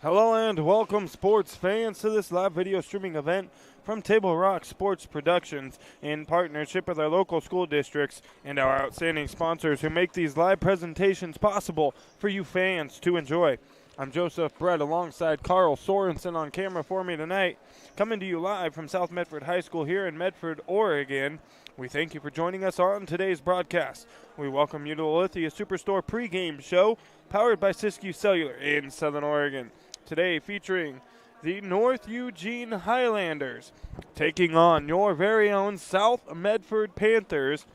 Hello and welcome, sports fans, to this live video streaming event from Table Rock Sports Productions in partnership with our local school districts and our outstanding sponsors who make these live presentations possible for you fans to enjoy. I'm Joseph Brett alongside Carl Sorensen on camera for me tonight, coming to you live from South Medford High School here in Medford, Oregon. We thank you for joining us on today's broadcast. We welcome you to the Lithia Superstore pregame show powered by Siskiyou Cellular in Southern Oregon. Today featuring the North Eugene Highlanders taking on your very own South Medford Panthers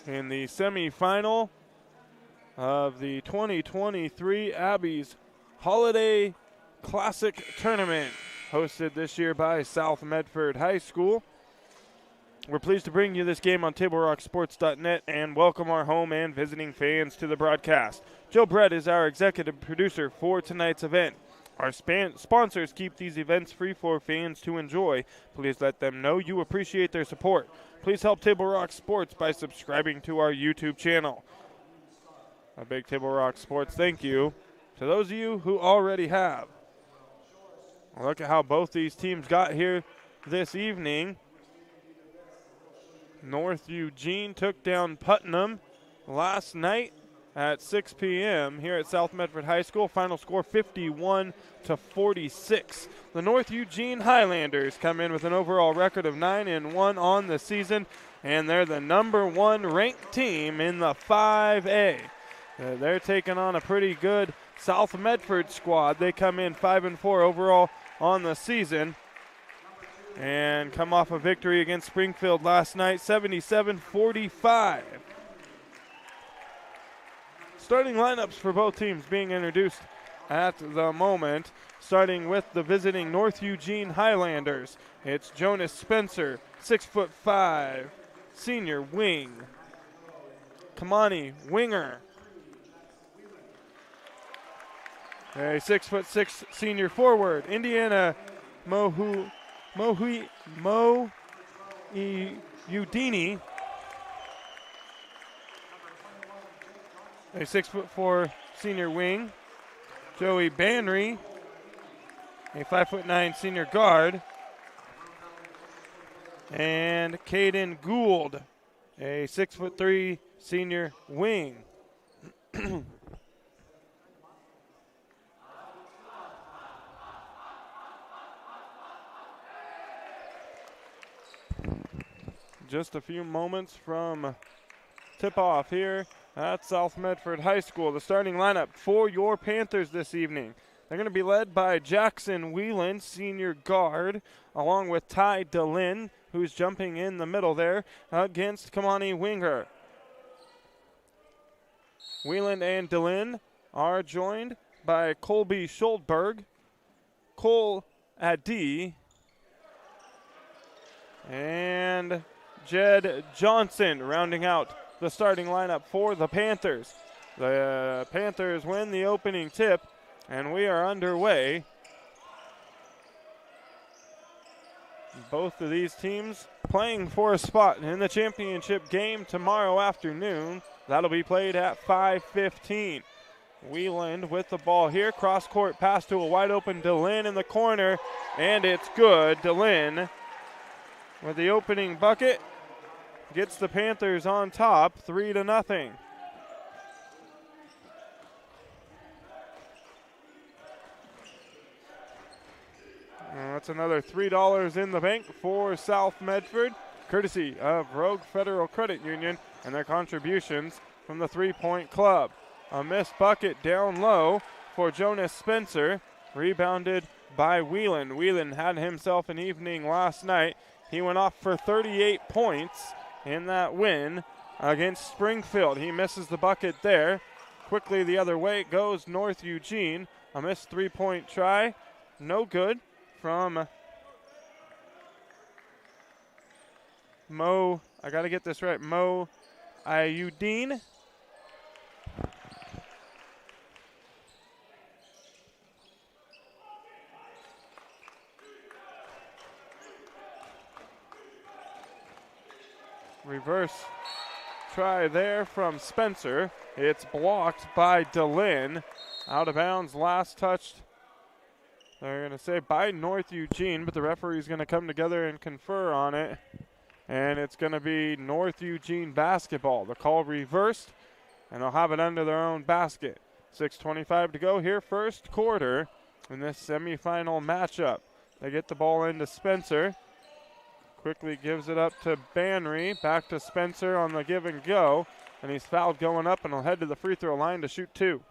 in the semifinal of the 2023 Abbeys Holiday Classic Tournament, hosted this year by South Medford High School. We're pleased to bring you this game on TableRockSports.net and welcome our home and visiting fans to the broadcast. Joe Brett is our executive producer for tonight's event. Our sponsors keep these events free for fans to enjoy. Please let them know you appreciate their support. Please help Table Rock Sports by subscribing to our YouTube channel. A big Table Rock Sports thank you to those of you who already have. Look at how both these teams got here this evening. North Eugene took down Putnam last night at 6 p.m. here at South Medford High School. Final score 51-46. The North Eugene Highlanders come in with an overall record of 9-1 on the season, and they're the number one ranked team in the 5A. They're taking on a pretty good South Medford squad. They come in 5-4 overall on the season and come off a victory against Springfield last night, 77-45. Starting lineups for both teams being introduced at the moment, starting with the visiting North Eugene Highlanders. It's Jonas Spencer, 6'5", senior wing. Kamani, winger. A 6'6", senior forward. Indiana Udini, a 6'4" senior wing. Joey Banry, a 5'9" senior guard. And Caden Gould, a 6'3" senior wing. Just a few moments from tip-off here at South Medford High School. The starting lineup for your Panthers this evening. They're going to be led by Jackson Whelan, senior guard, along with Ty DeLynn, who's jumping in the middle there against Kamani Winger. Whelan and DeLynn are joined by Colby Schuldberg, Cole Addy, and Jed Johnson rounding out the starting lineup for the Panthers. The Panthers win the opening tip, and we are underway. Both of these teams playing for a spot in the championship game tomorrow afternoon. That'll be played at 5:15. Wheeland with the ball here. Cross-court pass to a wide-open DeLynn in the corner, and it's good. DeLynn with the opening bucket gets the Panthers on top, 3-0. That's another $3 in the bank for South Medford, courtesy of Rogue Federal Credit Union and their contributions from the three-point club. A missed bucket down low for Jonas Spencer, rebounded by Whelan. Whelan had himself an evening last night. He went off for 38 points in that win against Springfield. He misses the bucket there. Quickly the other way goes North Eugene. A missed three-point try. No good from Mo, I got to get this right, Mo Ayudine. Reverse try there from Spencer. It's blocked by DeLynn. Out of bounds, last touched, they're going to say by North Eugene, but the referee's going to come together and confer on it. And it's going to be North Eugene basketball. The call reversed, and they'll have it under their own basket. 6:25 to go here, first quarter in this semifinal matchup. They get the ball into Spencer. Quickly gives it up to Banry. Back to Spencer on the give and go. And he's fouled going up, and he'll head to the free throw line to shoot two.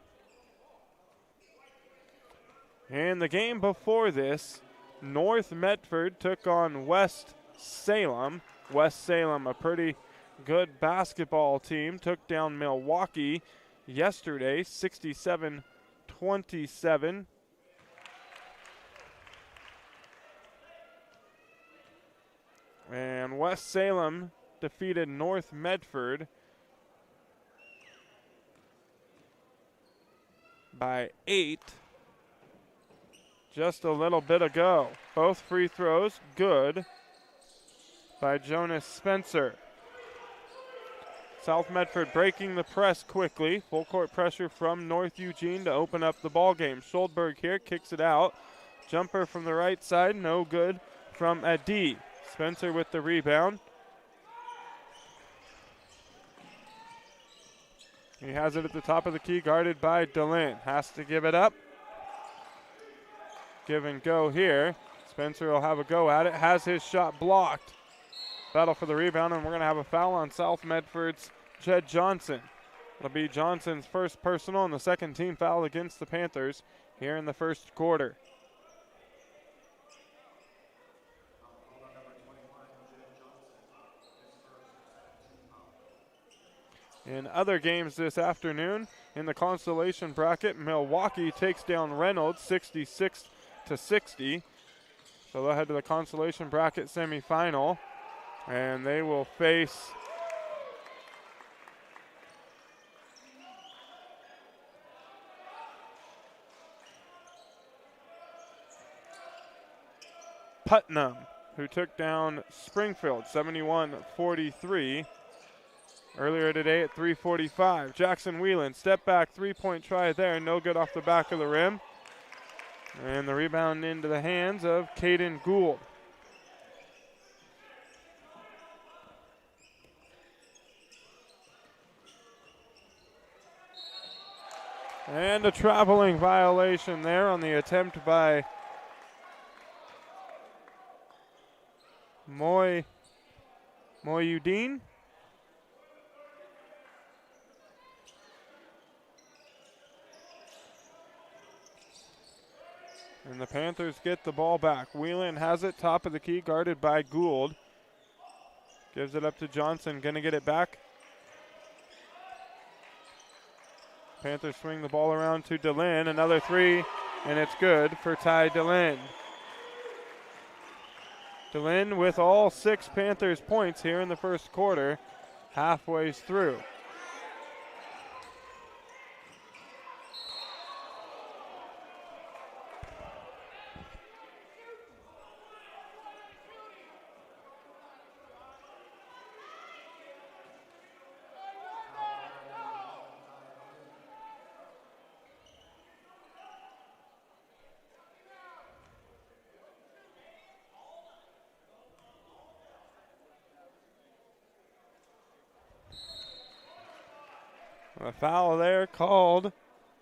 In the game before this, North Medford took on West Salem. West Salem, a pretty good basketball team, took down Milwaukee yesterday, 67-27. And West Salem defeated North Medford by 8 just a little bit ago. Both free throws good by Jonas Spencer. South Medford breaking the press quickly. Full court pressure from North Eugene to open up the ball game. Schuldberg here kicks it out. Jumper from the right side, no good from Adi. Spencer with the rebound. He has it at the top of the key, guarded by DeLynn. Has to give it up. Give and go here. Spencer will have a go at it. Has his shot blocked. Battle for the rebound, and we're going to have a foul on South Medford's Jed Johnson. It'll be Johnson's first personal and the second team foul against the Panthers here in the first quarter. In other games this afternoon, in the consolation bracket, Milwaukee takes down Reynolds 66-60. So they'll head to the consolation bracket semifinal, and they will face Putnam, who took down Springfield 71-43. Earlier today at 3:45. Jackson Whelan, step back, three-point try there, no good off the back of the rim. And the rebound into the hands of Caden Gould. And a traveling violation there on the attempt by Eugene. And the Panthers get the ball back. Whelan has it, top of the key, guarded by Gould. Gives it up to Johnson, gonna get it back. Panthers swing the ball around to DeLynn. Another three, and it's good for Ty DeLynn. DeLynn with all 6 Panthers points here in the first quarter, halfway through. A foul there called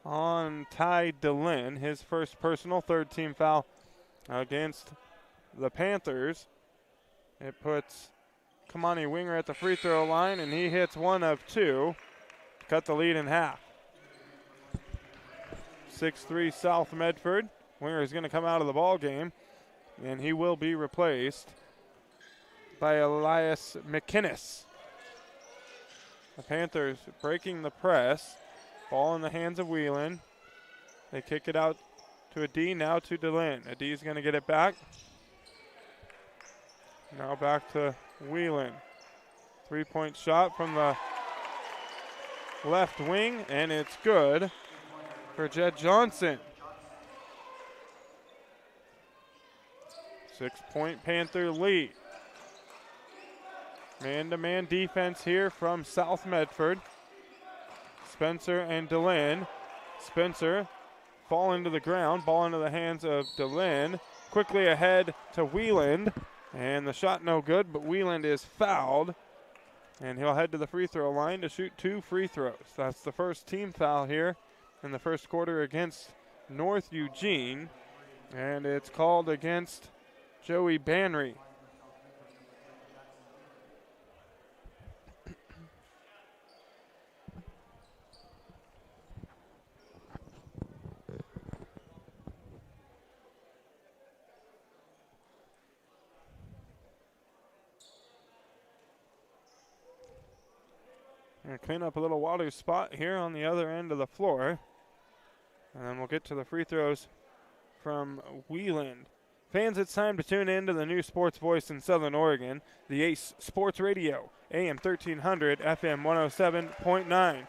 on Ty DeLynn, his first personal, third team foul against the Panthers. It puts Kamani Winger at the free throw line, and he hits one of 2 to cut the lead in half. 6-3 South Medford. Winger is going to come out of the ball game, and he will be replaced by Elias McInnes. The Panthers breaking the press. Ball in the hands of Whelan. They kick it out to Adi, now to DeLynn. Adi's going to get it back. Now back to Whelan. Three-point shot from the left wing, and it's good for Jed Johnson. 6-point Panther lead. Man-to-man defense here from South Medford. Spencer and DeLynn. Spencer falling to the ground, ball into the hands of DeLynn. Quickly ahead to Wieland, and the shot no good, but Wieland is fouled, and he'll head to the free throw line to shoot 2 free throws. That's the first team foul here in the first quarter against North Eugene, and it's called against Joey Banry. Gonna clean up a little water spot here on the other end of the floor. And then we'll get to the free throws from Wieland. Fans, it's time to tune in to the new sports voice in Southern Oregon, the Ace Sports Radio, AM 1300, FM 107.9,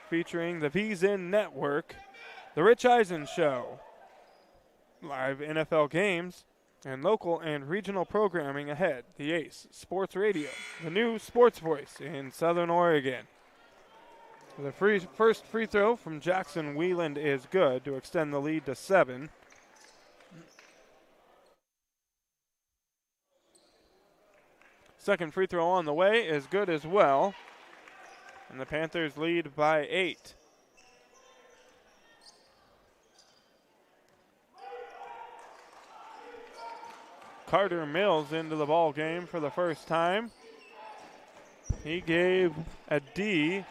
featuring the VZN Network, The Rich Eisen Show, live NFL games, and local and regional programming ahead. The Ace Sports Radio, the new sports voice in Southern Oregon. The first free throw from Jackson Wieland is good to extend the lead to 7. Second free throw on the way is good as well. And the Panthers lead by 8. Carter Mills into the ball game for the first time. He gave a D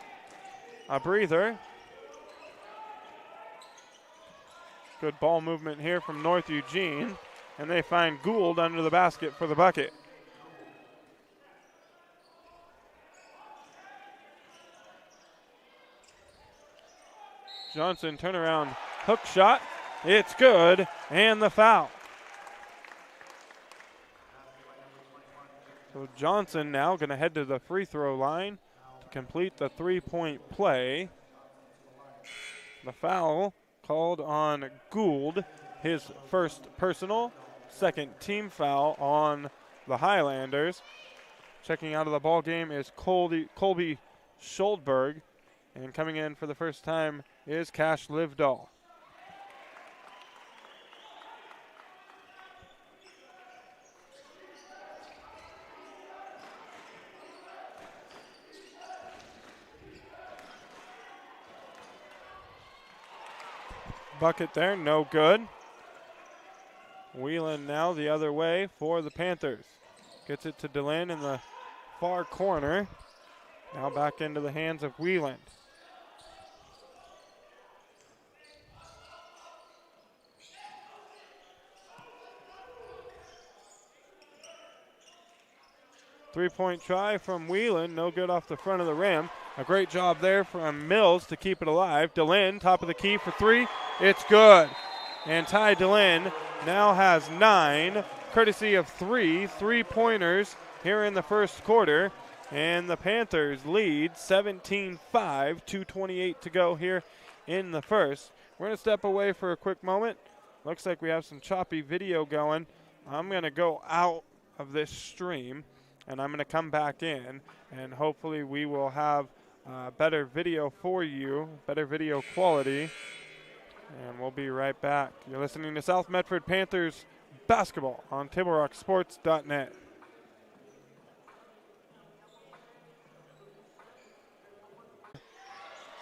a breather. Good ball movement here from North Eugene, and they find Gould under the basket for the bucket. Johnson turnaround hook shot. It's good, and the foul. So Johnson now going to head to the free throw line to complete the 3-point play. The foul called on Gould, his first personal, second team foul on the Highlanders. Checking out of the ball game is Colby Schuldberg, and coming in for the first time is Cash Livedall. Bucket there, no good. Wheelan now the other way for the Panthers. Gets it to DeLynn in the far corner. Now back into the hands of Wheeland. Three-point try from Wheelan, no good off the front of the rim. A great job there from Mills to keep it alive. DeLynn, top of the key for 3. It's good. And Ty DeLynn now has 9, courtesy of 3 3-pointers here in the first quarter. And the Panthers lead 17-5, 2:28 to go here in the first. We're going to step away for a quick moment. Looks like we have some choppy video going. I'm going to go out of this stream, and I'm going to come back in, and hopefully we will have better video for you, better video quality, and we'll be right back. You're listening to South Medford Panthers basketball on TableRockSports.net.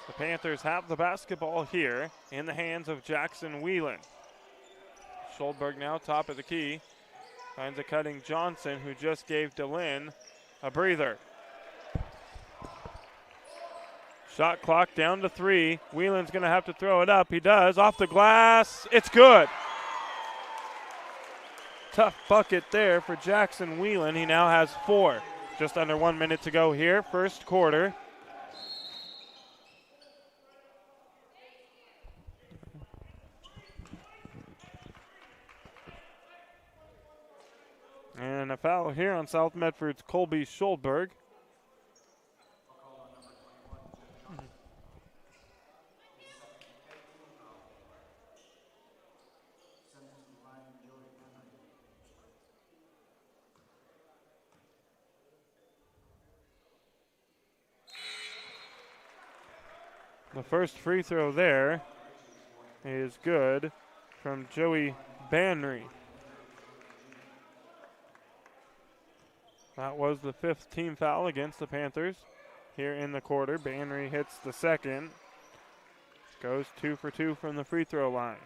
The Panthers have the basketball here in the hands of Jackson Wheelan. Schuldberg now top of the key. Finds a cutting Johnson, who just gave DeLynn a breather. Shot clock down to 3. Wheelan's going to have to throw it up. He does. Off the glass. It's good. Tough bucket there for Jackson Wheelan. He now has 4. Just under 1 minute to go here, first quarter. And a foul here on South Medford's Colby Schuldberg. The first free throw there is good from Joey Banry. That was the 5th team foul against the Panthers here in the quarter. Banry hits the second. Goes 2 for 2 from the free throw line.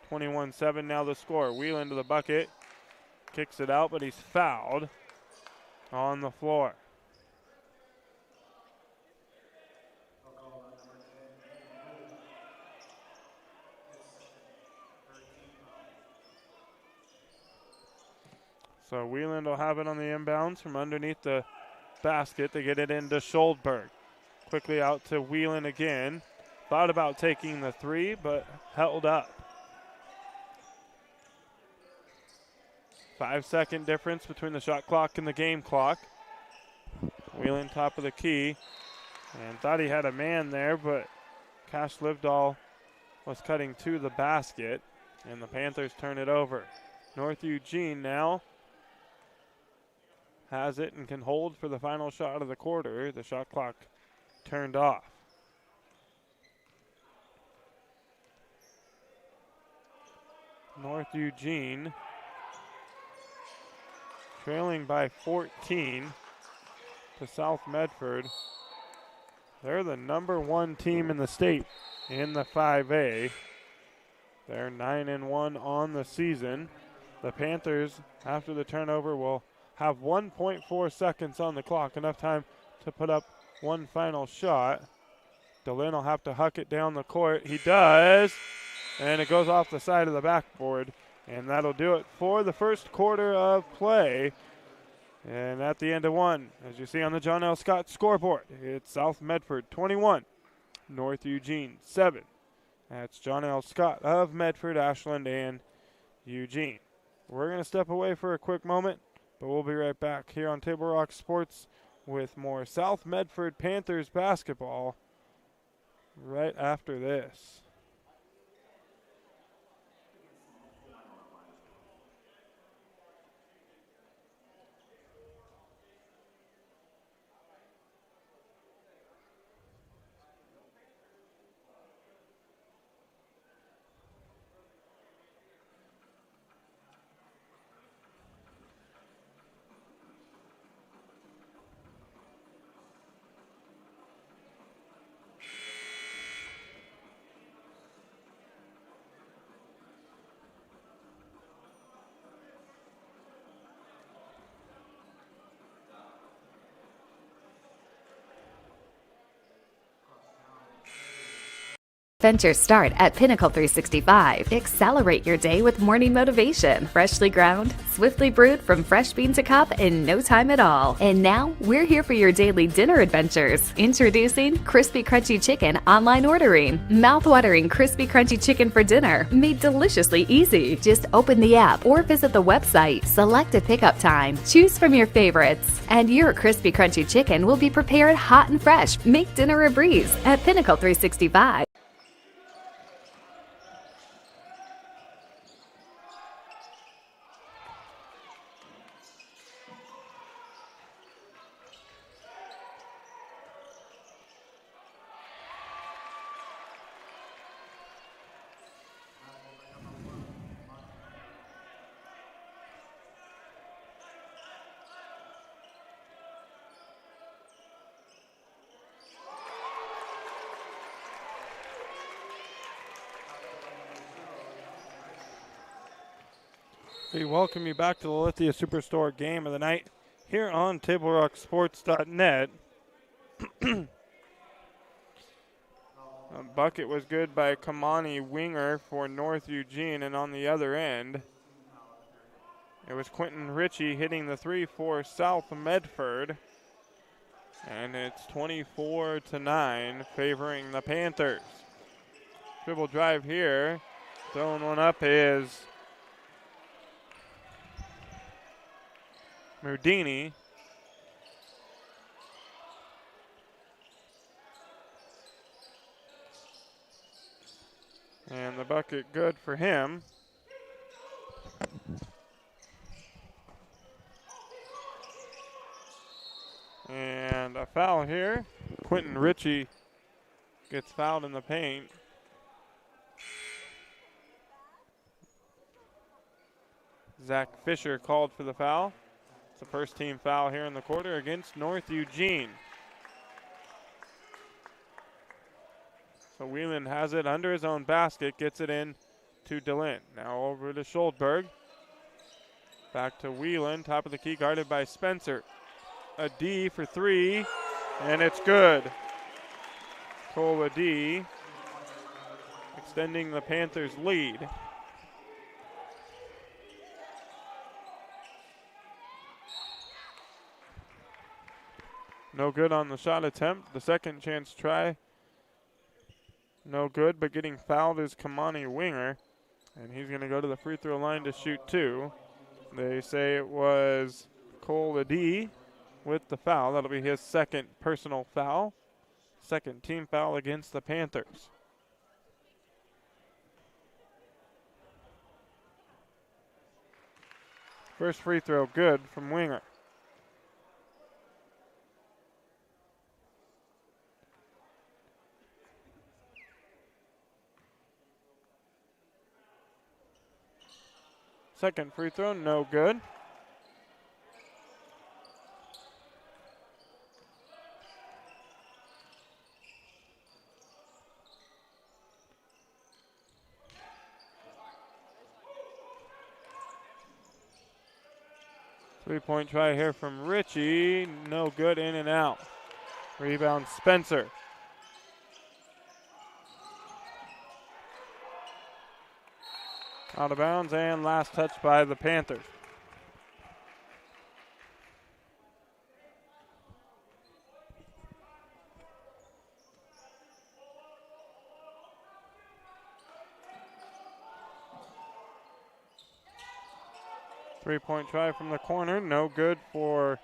21-7 now the score. Wheelan to the bucket. Kicks it out, but he's fouled on the floor. So Wheeland will have it on the inbounds from underneath the basket to get it into Schuldberg. Quickly out to Wheeland again. Thought about taking the three, but held up. 5-second difference between the shot clock and the game clock. Wheeland top of the key. And thought he had a man there, but Cash Livedall was cutting to the basket. And the Panthers turn it over. North Eugene now has it and can hold for the final shot of the quarter. The shot clock turned off. North Eugene trailing by 14 to South Medford. They're the #1 team in the state in the 5A. They're 9-1 on the season. The Panthers, after the turnover, will have 1.4 seconds on the clock, enough time to put up one final shot. DeLynn will have to huck it down the court. He does, and it goes off the side of the backboard, and that'll do it for the first quarter of play. And at the end of one, as you see on the John L. Scott scoreboard, it's South Medford 21, North Eugene 7. That's John L. Scott of Medford, Ashland, and Eugene. We're going to step away for a quick moment, but we'll be right back here on Table Rock Sports with more South Medford Panthers basketball right after this. Adventures start at Pinnacle 365. Accelerate your day with morning motivation. Freshly ground, swiftly brewed from fresh bean to cup in no time at all. And now, we're here for your daily dinner adventures. Introducing Crispy Crunchy Chicken online ordering. Mouth-watering Crispy Crunchy Chicken for dinner, made deliciously easy. Just open the app or visit the website. Select a pickup time. Choose from your favorites. And your Crispy Crunchy Chicken will be prepared hot and fresh. Make dinner a breeze at Pinnacle 365. We welcome you back to the Lithia Superstore game of the night here on TableRockSports.net. A bucket was good by Kamani Winger for North Eugene, and on the other end, it was Quentin Ritchie hitting the three for South Medford. And it's 24-9 favoring the Panthers. Dribble drive here. Throwing one up is Murdini. And the bucket good for him. And a foul here. Quentin Ritchie gets fouled in the paint. Zach Fisher called for the foul. It's the first team foul here in the quarter against North Eugene. So Whelan has it under his own basket, gets it in to DeLynn. Now over to Schuldberg. Back to Whelan, top of the key, guarded by Spencer. A D for three, and it's good. Cole a D, extending the Panthers' lead. No good on the shot attempt. The second chance try, no good, but getting fouled is Kamani Winger, and he's going to go to the free throw line to shoot two. They say it was Cole Adi with the foul. That'll be his second personal foul. Second team foul against the Panthers. First free throw good from Winger. Second free throw, no good. Three-point try here from Ritchie, no good, in and out. Rebound Spencer. Out of bounds and last touch by the Panthers. Three-point try from the corner, no good for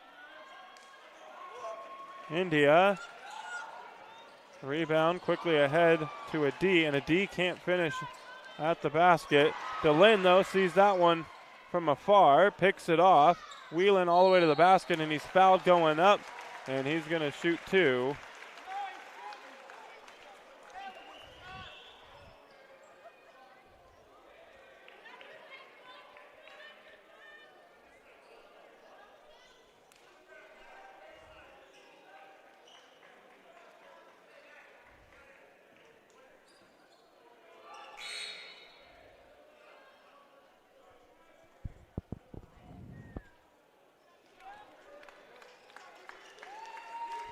India. Rebound quickly ahead to a D, and a D can't finish at the basket. DeLynn, though, sees that one from afar, picks it off. Whelan all the way to the basket, and he's fouled going up, and he's going to shoot two.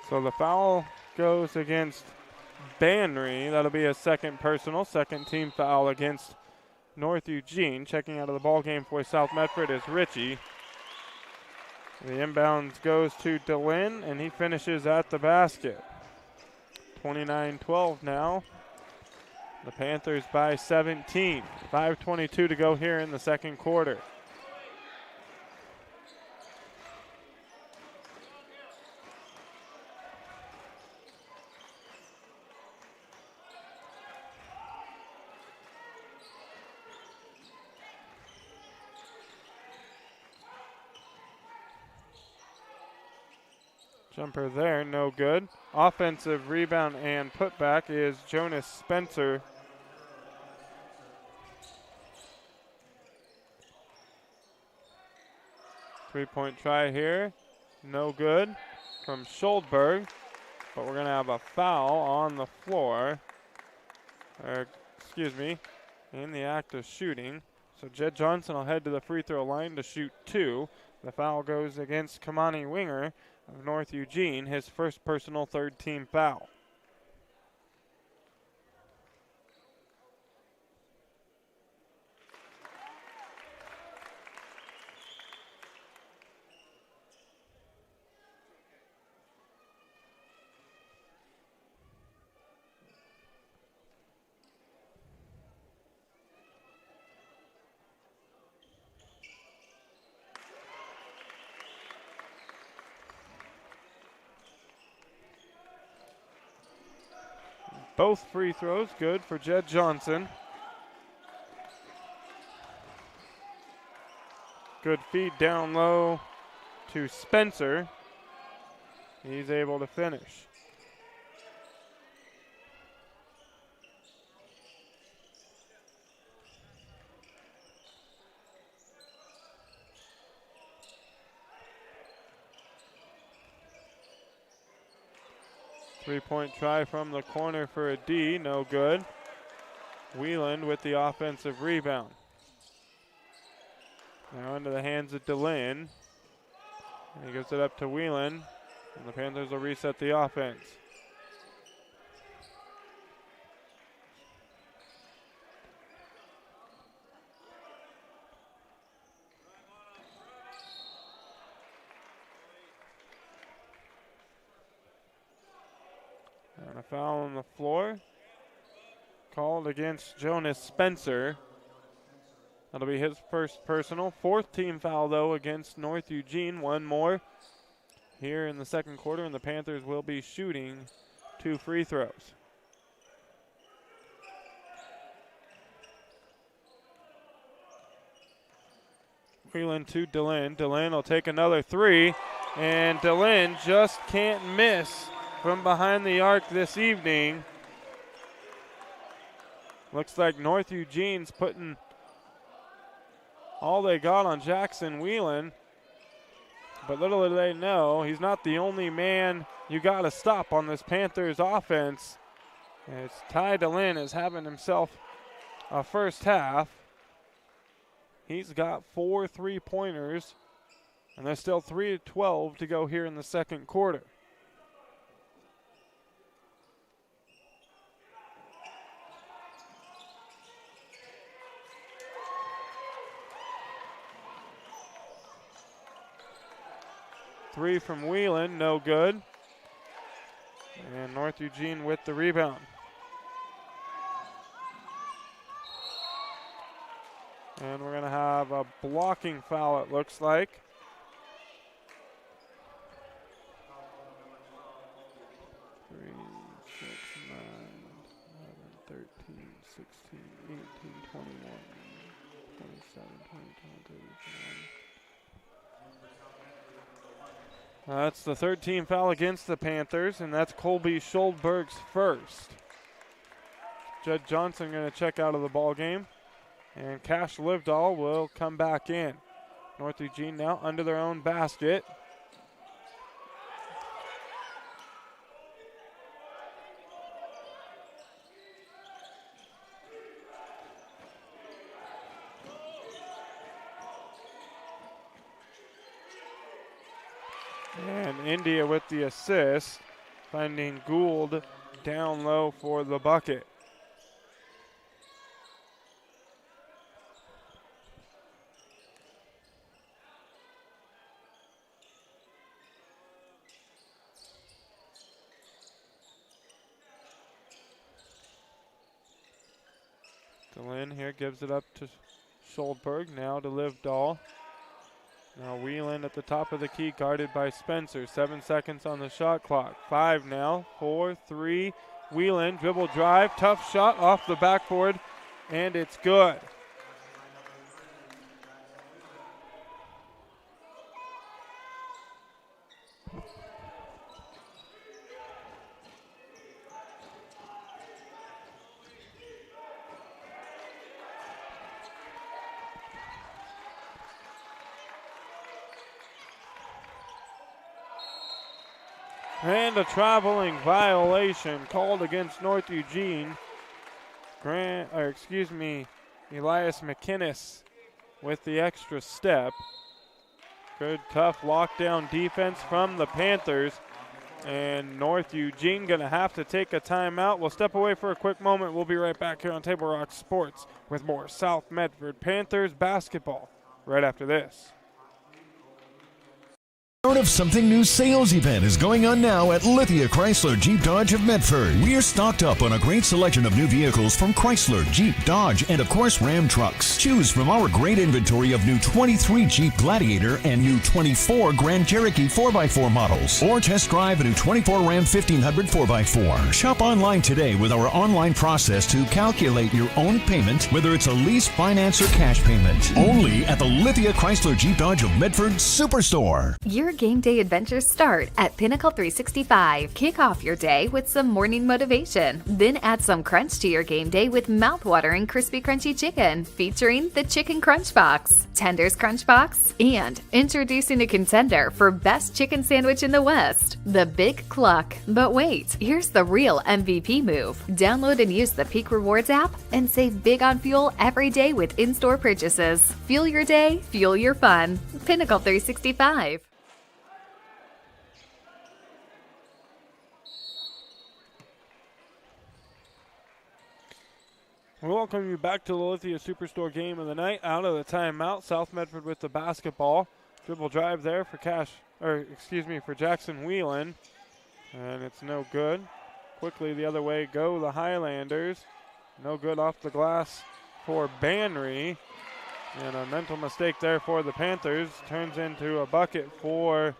So the foul goes against Banry. That'll be a second personal, second team foul against North Eugene. Checking out of the ball game for South Medford is Ritchie. The inbounds goes to DeLynn, and he finishes at the basket. 29-12 now. The Panthers by 17. 5:22 to go here in the second quarter. Jumper there, no good. Offensive rebound and putback is Jonas Spencer. Three-point try here, no good from Schuldberg, but we're going to have a foul on the floor. In the act of shooting. So Jed Johnson will head to the free throw line to shoot two. The foul goes against Kamani Winger of North Eugene, his first personal third team foul. Both free throws good for Jed Johnson. Good feed down low to Spencer. He's able to finish. Three-point try from the corner for a D, no good. Wheeland with the offensive rebound. Now into the hands of DeLynn. And he gives it up to Wheeland, and the Panthers will reset the offense. And a foul on the floor called against Jonas Spencer. That'll be his first personal. Fourth team foul, though, against North Eugene. One more here in the second quarter, and the Panthers will be shooting 2 free throws. Wheeland to DeLynn. DeLynn will take another three, and DeLynn just can't miss from behind the arc this evening. Looks like North Eugene's putting all they got on Jackson Wheeland. But little do they know, he's not the only man you got to stop on this Panthers offense. As Ty DeLynn is having himself a first half. He's got 4 3-pointers, and there's still 3:12 to go here in the second quarter. Three from Wheeland, no good. And North Eugene with the rebound. And we're going to have a blocking foul, it looks like. Three, 6, 9, 11, 13, 16, 18, 21, 27, 22, 31. That's the third team foul against the Panthers, and that's Colby Schuldberg's first. Judd Johnson going to check out of the ball game, and Cash Livedall will come back in. North Eugene now under their own basket. And India with the assist, finding Gould down low for the bucket. DeLynn here gives it up to Schuldberg, now to Livedall. Now Wheeland at the top of the key, guarded by Spencer. 7 seconds on the shot clock. 5 now, 4, 3. Wheeland, dribble drive, tough shot off the backboard, and it's good. And a traveling violation called against North Eugene. Elias McInnes with the extra step. Good tough lockdown defense from the Panthers. And North Eugene gonna have to take a timeout. We'll step away for a quick moment. We'll be right back here on Table Rock Sports with more South Medford Panthers basketball right after this. Part of Something New sales event is going on now at Lithia Chrysler Jeep Dodge of Medford. We're stocked up on a great selection of new vehicles from Chrysler, Jeep, Dodge, and of course Ram trucks. Choose from our great inventory of new 23 Jeep Gladiator and new 24 Grand Cherokee 4x4 models. Or test drive a new 24 Ram 1500 4x4. Shop online today with our online process to calculate your own payment, whether it's a lease, finance, or cash payment. Only at the Lithia Chrysler Jeep Dodge of Medford Superstore. You're game day adventures start at Pinnacle 365. Kick off your day with some morning motivation. Then add some crunch to your game day with mouth-watering crispy crunchy chicken, featuring the Chicken Crunch Box, Tenders Crunch Box, and introducing a contender for best chicken sandwich in the West, the Big Cluck. But wait, here's the real MVP move. Download and use the Peak Rewards app and save big on fuel every day with in-store purchases. Fuel your day, fuel your fun. Pinnacle 365. We welcome you back to the Lithia Superstore game of the night. Out of the timeout, South Medford with the basketball. Dribble drive there for for Jackson Whelan. And it's no good. Quickly the other way go the Highlanders. No good off the glass for Banry. And a mental mistake there for the Panthers. Turns into a bucket for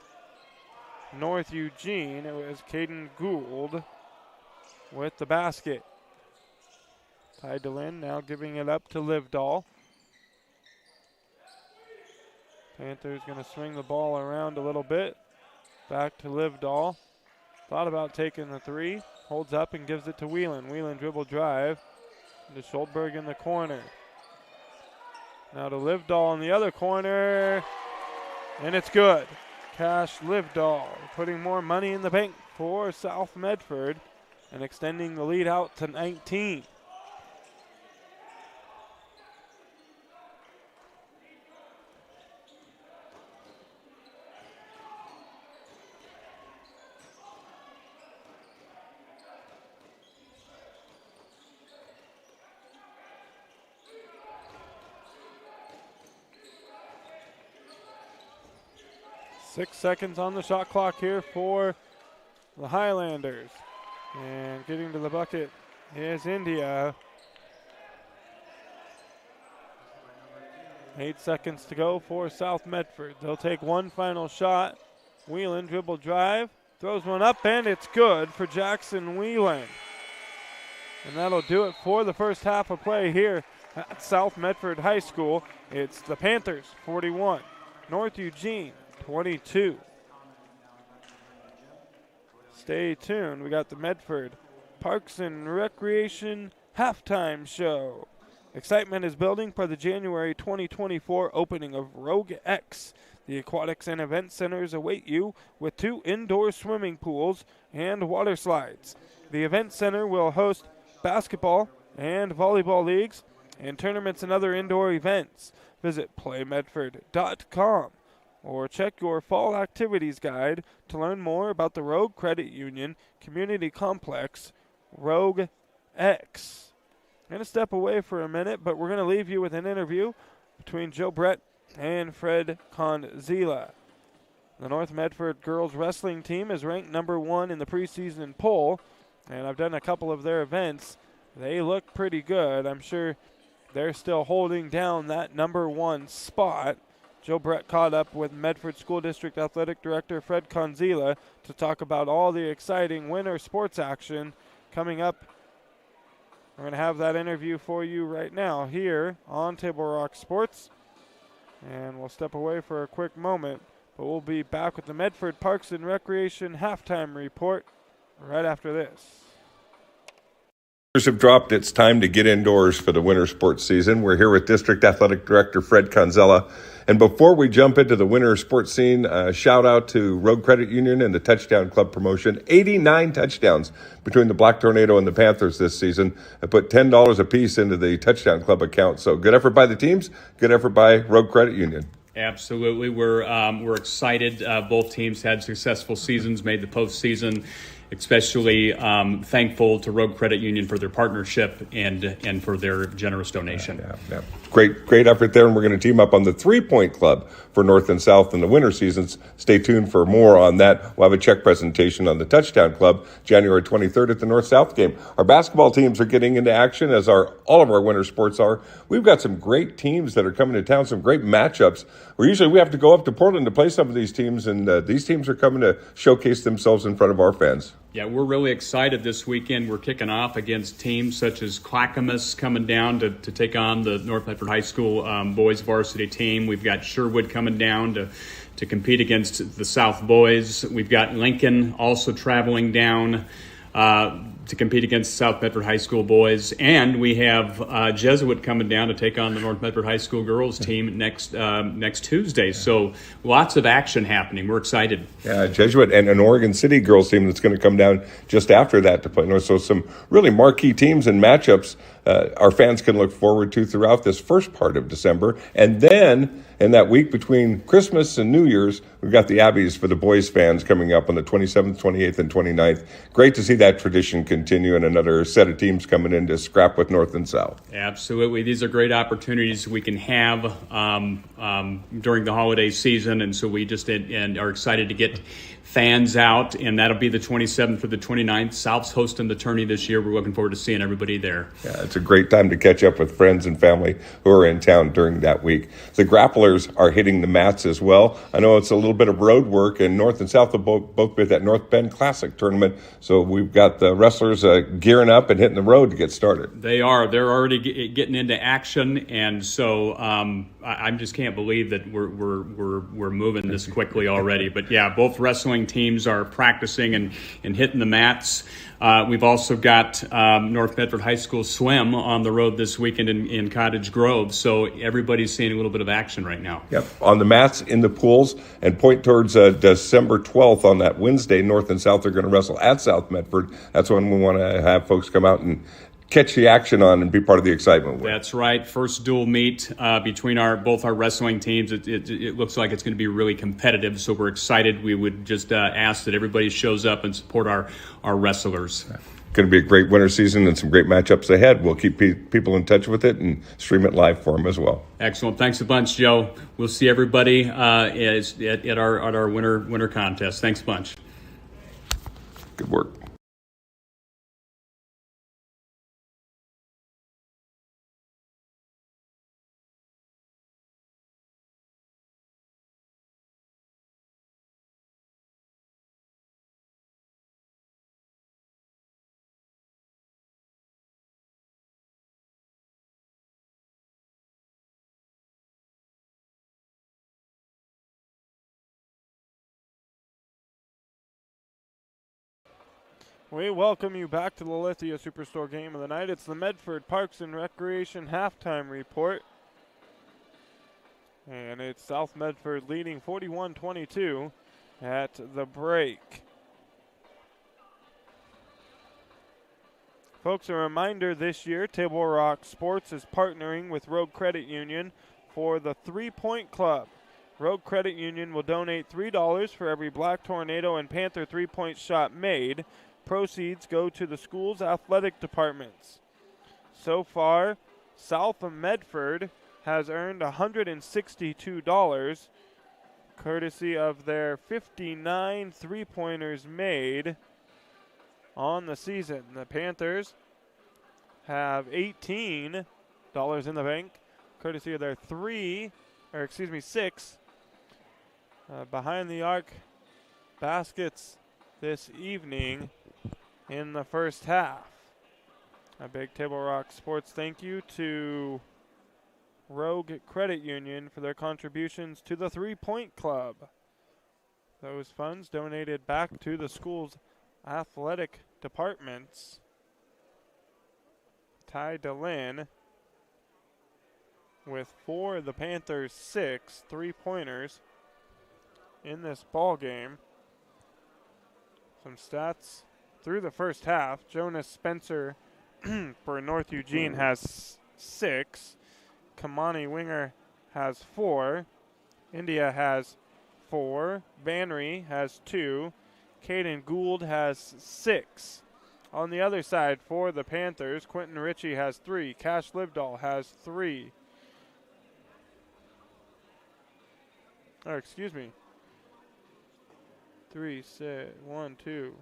North Eugene. It was Caden Gould with the basket. Tied to Lynn, now giving it up to Livedall. Panthers going to swing the ball around a little bit. Back to Livedall. Thought about taking the three. Holds up and gives it to Whelan. Whelan dribble drive to Schultberg in the corner. Now to Livedall in the other corner. And it's good. Cash Livedall putting more money in the bank for South Medford and extending the lead out to 19. Six seconds on the shot clock here for the Highlanders. And getting to the bucket is India. 8 seconds to go for South Medford. They'll take one final shot. Whelan dribble drive, throws one up, and it's good for Jackson Whelan. And that'll do it for the first half of play here at South Medford High School. It's the Panthers 41, North Eugene 22. Stay tuned. We got the Medford Parks and Recreation halftime show. Excitement is building for the January 2024 opening of Rogue X. The aquatics and event centers await you with 2 indoor swimming pools and water slides. The event center will host basketball and volleyball leagues and tournaments and other indoor events. Visit playmedford.com or check your fall activities guide to learn more about the Rogue Credit Union Community Complex, Rogue X. I'm going to step away for a minute, but we're going to leave you with an interview between Joe Brett and Fred Conzila. The North Medford girls wrestling team is ranked number 1 in the preseason poll, and I've done a couple of their events. They look pretty good. I'm sure they're still holding down that number 1 spot. Joe Brett caught up with Medford School District Athletic Director Fred Conzila to talk about all the exciting winter sports action coming up. We're going to have that interview for you right now here on Table Rock Sports. And we'll step away for a quick moment, but we'll be back with the Medford Parks and Recreation halftime report right after this. Have dropped. It's time to get indoors for the winter sports season. We're here with District Athletic Director Fred Conzella. And before we jump into the winter sports scene, shout out to Rogue Credit Union and the Touchdown Club promotion. 89 touchdowns between the Black Tornado and the Panthers this season. I put $10 apiece into the Touchdown Club account. So good effort by the teams, good effort by Rogue Credit Union. Absolutely. We're excited. Both teams had successful seasons, made the postseason. Especially thankful to Rogue Credit Union for their partnership and for their generous donation. Yeah. Great effort there, and we're going to team up on the 3-Point Club for North and South in the winter seasons. Stay tuned for more on that. We'll have a check presentation on the Touchdown Club January 23rd at the North-South game. Our basketball teams are getting into action, as all of our winter sports are. We've got some great teams that are coming to town, some great matchups. We have to go up to Portland to play some of these teams, and these teams are coming to showcase themselves in front of our fans. Yeah, we're really excited this weekend. We're kicking off against teams such as Clackamas coming down to take on the North Medford High School boys varsity team. We've got Sherwood coming down to compete against the South boys. We've got Lincoln also traveling down to compete against South Medford High School boys. And we have Jesuit coming down to take on the North Medford High School girls team next Tuesday. So lots of action happening. We're excited. Yeah, Jesuit and an Oregon City girls team that's going to come down just after that to play. So some really marquee teams and matchups our fans can look forward to throughout this first part of December. And then in that week between Christmas and New Year's, we've got the Abbeys for the boys fans coming up on the 27th, 28th, and 29th. Great to see that tradition continue and another set of teams coming in to scrap with North and South. Absolutely. These are great opportunities we can have during the holiday season, and so we just are excited to get fans out, and that'll be the 27th through the 29th. South's hosting the tourney this year. We're looking forward to seeing everybody there. Yeah, it's a great time to catch up with friends and family who are in town during that week. The grapplers are hitting the mats as well. I know it's a little bit of road work, and North and South will both be at that North Bend Classic tournament, so we've got the wrestlers gearing up and hitting the road to get started. They are. They're already getting into action, and so I just can't believe that we're moving this quickly already. But yeah, both wrestling teams are practicing and hitting the mats. We've also got North Medford High School swim on the road this weekend in Cottage Grove, so everybody's seeing a little bit of action right now. Yep, on the mats, in the pools, and point towards December 12th on that Wednesday. North and South are going to wrestle at South Medford. That's when we want to have folks come out and catch the action on and be part of the excitement with. That's right. First dual meet between both our wrestling teams. It looks like it's going to be really competitive, so we're excited. We would just ask that everybody shows up and support our wrestlers. Going to be a great winter season and some great matchups ahead. We'll keep people in touch with it and stream it live for them as well. Excellent. Thanks a bunch, Joe. We'll see everybody at our winter contest. Thanks a bunch. Good work. We welcome you back to the Lithia Superstore game of the night. It's the Medford Parks and Recreation halftime report. And it's South Medford leading 41-22 at the break. Folks, a reminder this year, Table Rock Sports is partnering with Rogue Credit Union for the 3-Point Club. Rogue Credit Union will donate $3 for every Black Tornado and Panther 3-point shot made. Proceeds go to the school's athletic departments. So far, South of Medford has earned $162, courtesy of their 59 3-pointers made on the season. The Panthers have $18 in the bank, courtesy of their 6 behind the arc baskets this evening in the first half. A big Table Rock Sports thank you to Rogue Credit Union for their contributions to the 3-Point Club. Those funds donated back to the school's athletic departments. Ty DeLynn with 4 of the Panthers' 6 3-pointers in this ball game. Some stats through the first half. Jonas Spencer for North Eugene has 6. Kamani Winger has 4. India has 4. Vanry has 2. Caden Gould has 6. On the other side for the Panthers, Quentin Ritchie has 3. Cash Livdahl has 3. 3, 1, 2,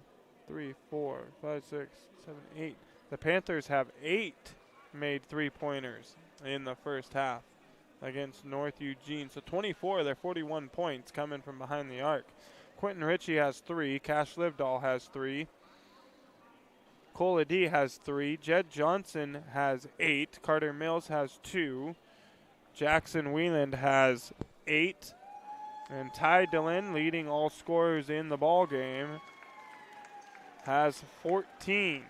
3, 4, 5, 6, 7, 8. The Panthers have 8 made 3-pointers in the first half against North Eugene. So 24 of their 41 points coming from behind the arc. Quentin Ritchie has 3. Cash Livdahl has 3. Nicola D has 3. Jed Johnson has 8. Carter Mills has 2. Jackson Wieland has 8. And Ty Dillon, leading all scorers in the ball game, has 14.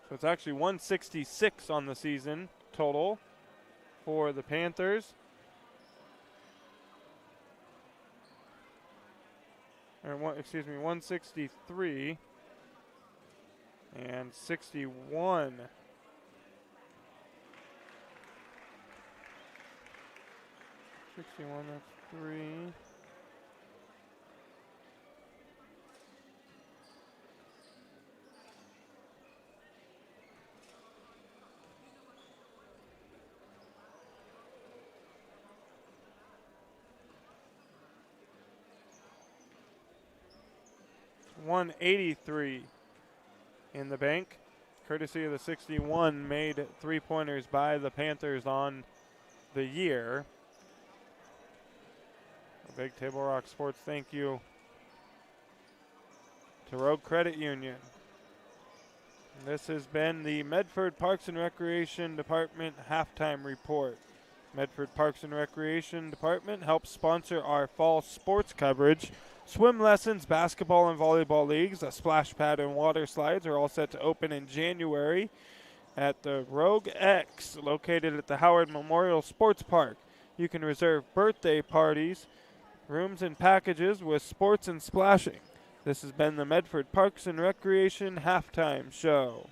So it's actually 166 on the season total for the Panthers. Or 163 and 61. 61, that's 3. $183 in the bank, courtesy of the 61 made 3-pointers by the Panthers on the year. A big Table Rock Sports thank you to Rogue Credit Union. This has been the Medford Parks and Recreation Department halftime report. Medford Parks and Recreation Department helps sponsor our fall sports coverage. Swim lessons, basketball and volleyball leagues, a splash pad and water slides are all set to open in January at the Rogue X, located at the Howard Memorial Sports Park. You can reserve birthday parties, rooms and packages with sports and splashing. This has been the Medford Parks and Recreation halftime show.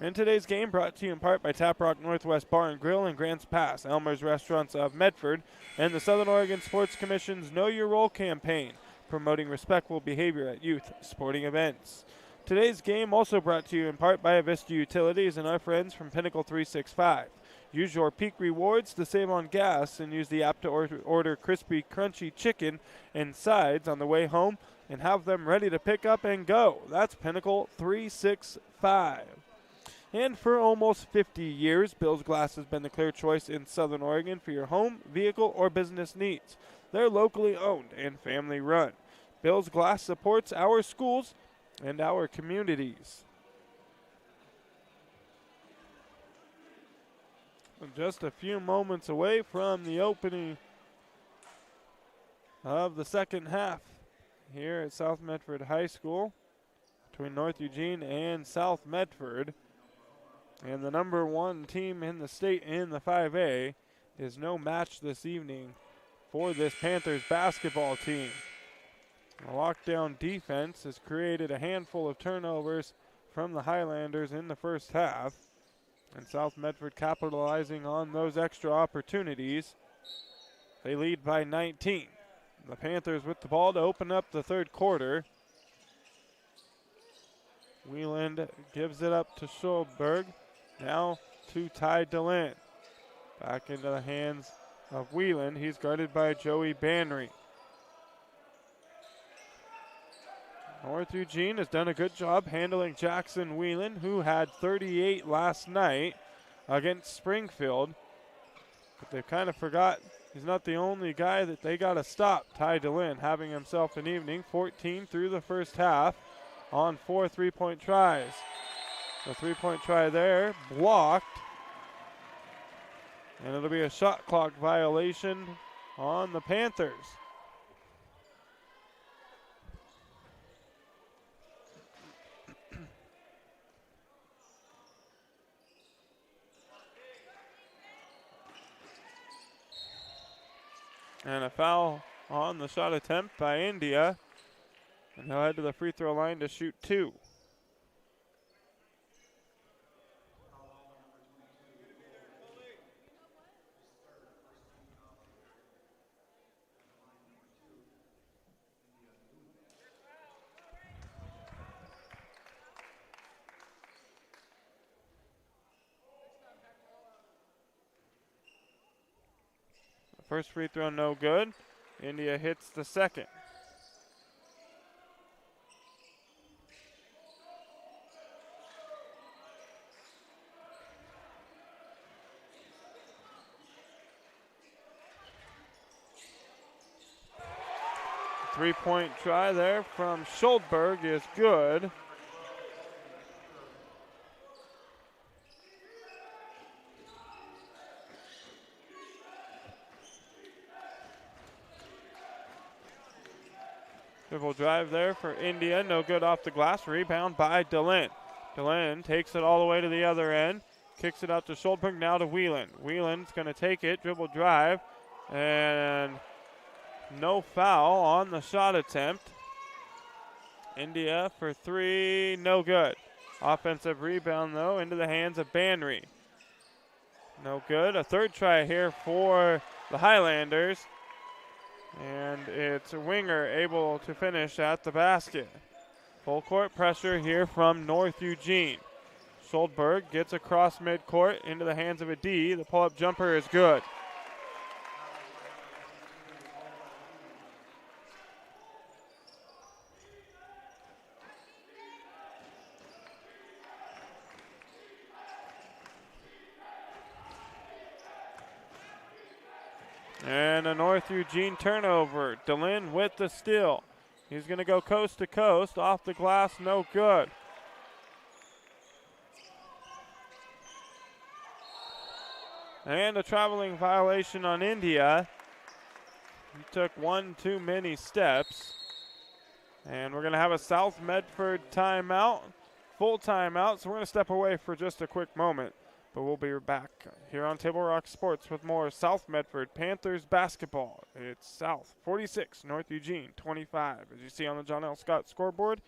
And today's game brought to you in part by Tap Rock Northwest Bar and Grill in Grants Pass, Elmer's Restaurants of Medford, and the Southern Oregon Sports Commission's Know Your Role campaign, promoting respectful behavior at youth sporting events. Today's game also brought to you in part by Avista Utilities and our friends from Pinnacle 365. Use your Peak Rewards to save on gas and use the app to order crispy, crunchy chicken and sides on the way home and have them ready to pick up and go. That's Pinnacle 365. And for almost 50 years, Bill's Glass has been the clear choice in Southern Oregon for your home, vehicle, or business needs. They're locally owned and family run. Bill's Glass supports our schools and our communities. Just a few moments away from the opening of the second half here at South Medford High School between North Eugene and South Medford. And the number 1 team in the state in the 5A is no match this evening for this Panthers basketball team. The lockdown defense has created a handful of turnovers from the Highlanders in the first half, and South Medford capitalizing on those extra opportunities. They lead by 19. The Panthers with the ball to open up the third quarter. Wieland gives it up to Schulberg. Now to Ty Dillon. Back into the hands of Wieland. He's guarded by Joey Banry. North Eugene has done a good job handling Jackson Wieland, who had 38 last night against Springfield. But they've kind of forgot he's not the only guy that they got to stop. Ty Dillon having himself an evening, 14 through the first half on 4 3-point tries. The 3-point try there, blocked. And it'll be a shot clock violation on the Panthers. And a foul on the shot attempt by India. And he'll head to the free throw line to shoot 2. First free throw no good. India hits the second. Three-point try there from Schuldberg is good. Dribble drive there for India. No good off the glass. Rebound by DeLynn. DeLynn takes it all the way to the other end. Kicks it out to Schuldberg. Now to Whelan. Whelan's going to take it. Dribble drive. And no foul on the shot attempt. India for three. No good. Offensive rebound, though, into the hands of Banry. No good. A third try here for the Highlanders. And it's Winger able to finish at the basket. Full court pressure here from North Eugene. Schuldberg gets across midcourt into the hands of a D. The pull-up jumper is good. And a North Eugene turnover. DeLynn with the steal. He's going to go coast to coast. Off the glass, no good. And a traveling violation on India. He took one too many steps. And we're going to have a South Medford timeout. Full timeout, so we're going to step away for just a quick moment. But we'll be back here on Table Rock Sports with more South Medford Panthers basketball. It's South 46, North Eugene 25. As you see on the John L. Scott scoreboard,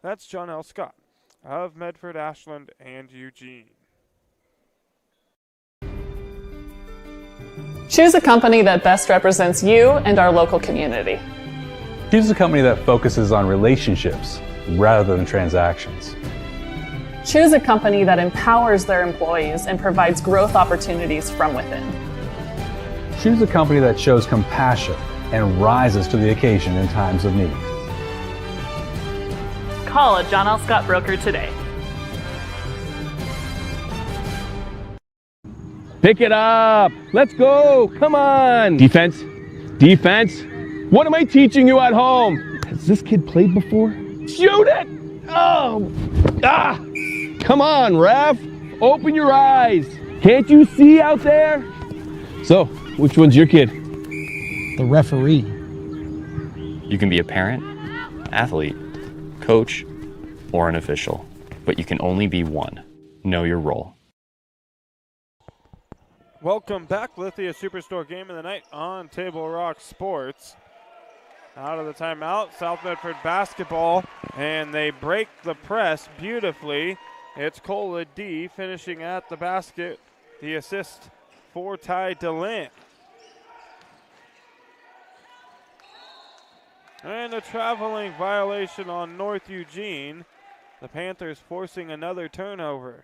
that's John L. Scott of Medford, Ashland, and Eugene. Choose a company that best represents you and our local community. Choose a company that focuses on relationships rather than transactions. Choose a company that empowers their employees and provides growth opportunities from within. Choose a company that shows compassion and rises to the occasion in times of need. Call a John L. Scott broker today. Pick it up. Let's go. Come on. Defense. Defense. What am I teaching you at home? Has this kid played before? Shoot it. Oh. Ah. Come on, ref. Open your eyes. Can't you see out there? So, which one's your kid? The referee. You can be a parent, athlete, coach, or an official, but you can only be one. Know your role. Welcome back, Lithia Superstore Game of the Night on Table Rock Sports. Out of the timeout, South Medford basketball, and they break the press beautifully. It's Cola D finishing at the basket. The assist for Ty DeLynn. And a traveling violation on North Eugene. The Panthers forcing another turnover.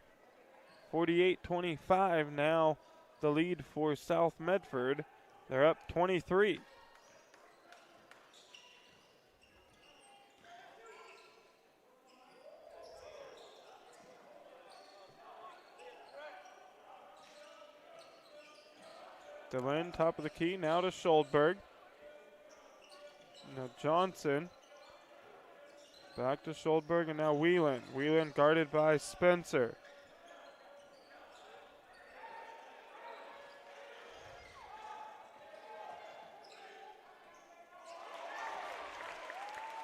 48-25 now the lead for South Medford. They're up 23. DeLynn, top of the key, now to Schuldberg. Now Johnson. Back to Schuldberg, and now Whelan. Whelan guarded by Spencer.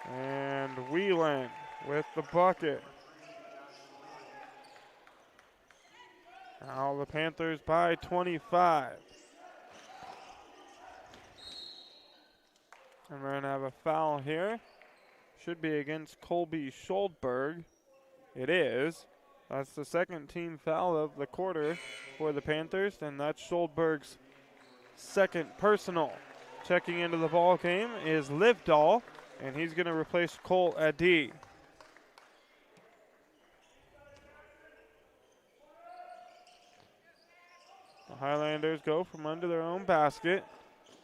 And Whelan with the bucket. Now the Panthers by 25. And we're going to have a foul here. Should be against Colby Schuldberg. It is. That's the second team foul of the quarter for the Panthers, and that's Schuldberg's second personal. Checking into the ball game is Livedall, and he's going to replace Cole Adi. The Highlanders go from under their own basket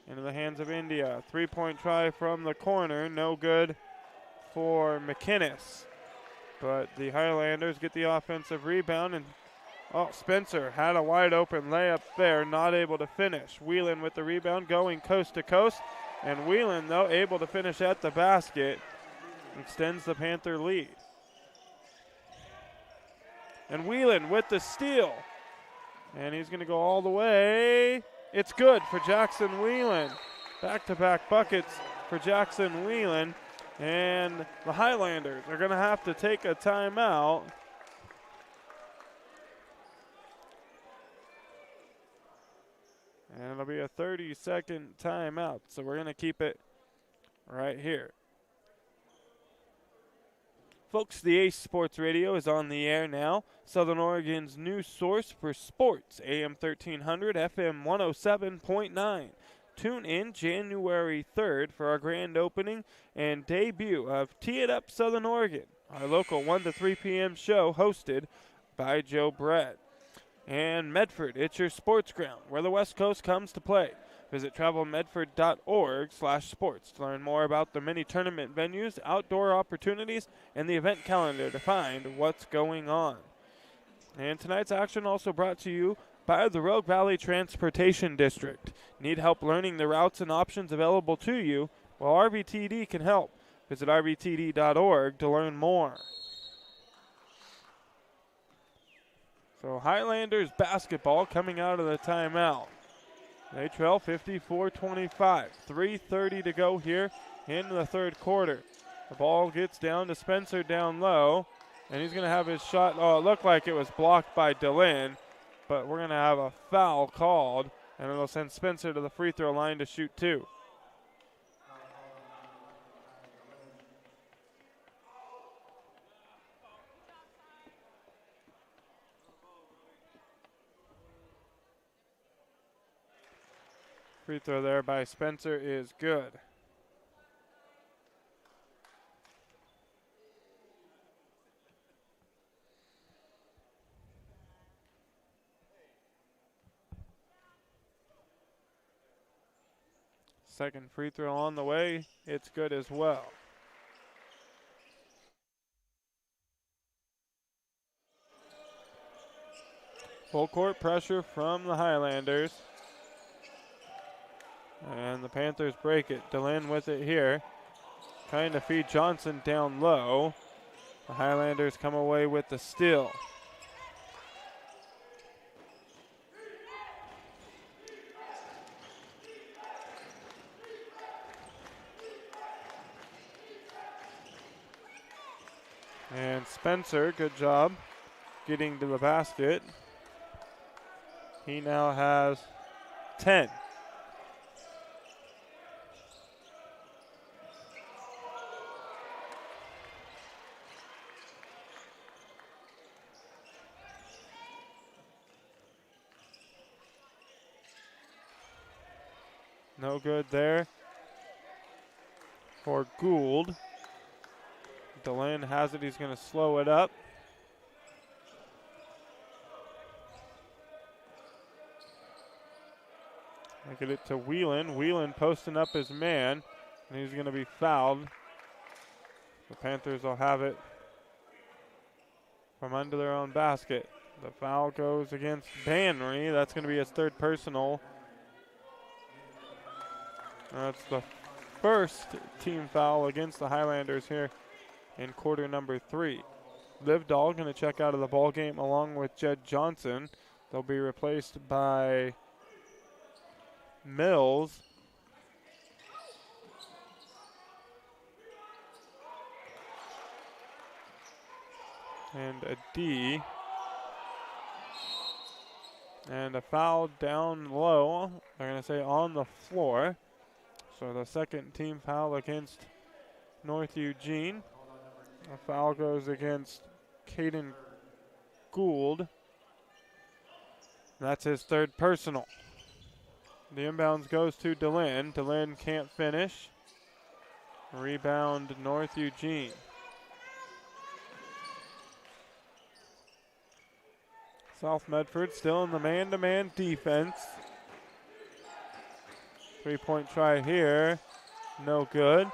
into the hands of India. Three-point try from the corner, no good for McInnes. But the Highlanders get the offensive rebound, and Spencer had a wide open layup there, not able to finish. Whelan with the rebound, going coast to coast, And Whelan, though, able to finish at the basket, extends the Panther lead. And Whelan with the steal. And he's going to go all the way. It's good for Jackson Whelan. Back-to-back buckets for Jackson Whelan. And the Highlanders are going to have to take a timeout. And it'll be a 30-second timeout. So we're going to keep it right here. Folks, the Ace Sports Radio is on the air now. Southern Oregon's new source for sports, AM 1300, FM 107.9. Tune in January 3rd for our grand opening and debut of Tee It Up Southern Oregon, our local 1 to 3 p.m. show hosted by Joe Brett. And Medford, it's your sports ground where the West Coast comes to play. Visit travelmedford.org/sports to learn more about the many tournament venues, outdoor opportunities, and the event calendar to find what's going on. And tonight's action also brought to you by the Rogue Valley Transportation District. Need help learning the routes and options available to you? Well, RVTD can help. Visit rvtd.org to learn more. So Highlanders basketball coming out of the timeout. They trail 54-25. 3:30 to go here in the third quarter. The ball gets down to Spencer down low, and he's going to have his shot. Oh, it looked like it was blocked by DeLynn, but we're going to have a foul called, and it'll send Spencer to the free throw line to shoot two. Free throw there by Spencer is good. Second free throw on the way. It's good as well. Full court pressure from the Highlanders. And the Panthers break it. DeLynn with it here. Trying to feed Johnson down low. The Highlanders come away with the steal. And Spencer, good job getting to the basket. He now has 10. No good there for Gould. DeLynn has it. He's going to slow it up. I get it to Whelan. Whelan posting up his man, and he's going to be fouled. The Panthers will have it from under their own basket. The foul goes against Banry. That's going to be his third personal. That's the first team foul against the Highlanders here in quarter number 3. Livedall going to check out of the ball game along with Jed Johnson. They'll be replaced by Mills. And a D. And a foul down low. They're going to say on the floor. So the second team foul against North Eugene. A foul goes against Caden Gould. That's his third personal. The inbounds goes to DeLynn. DeLynn can't finish. Rebound North Eugene. South Medford still in the man-to-man defense. 3-point try here. No good.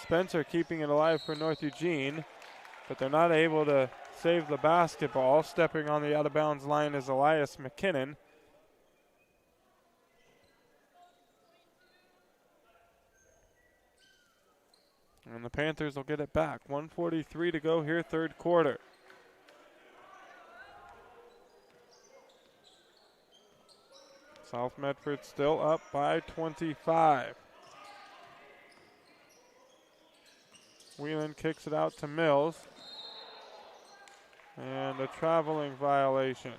Spencer keeping it alive for North Eugene, but they're not able to save the basketball. Stepping on the out-of-bounds line is Elias McKinnon. And the Panthers will get it back. 1:43 to go here, third quarter. South Medford still up by 25. Whelan kicks it out to Mills. And a traveling violation.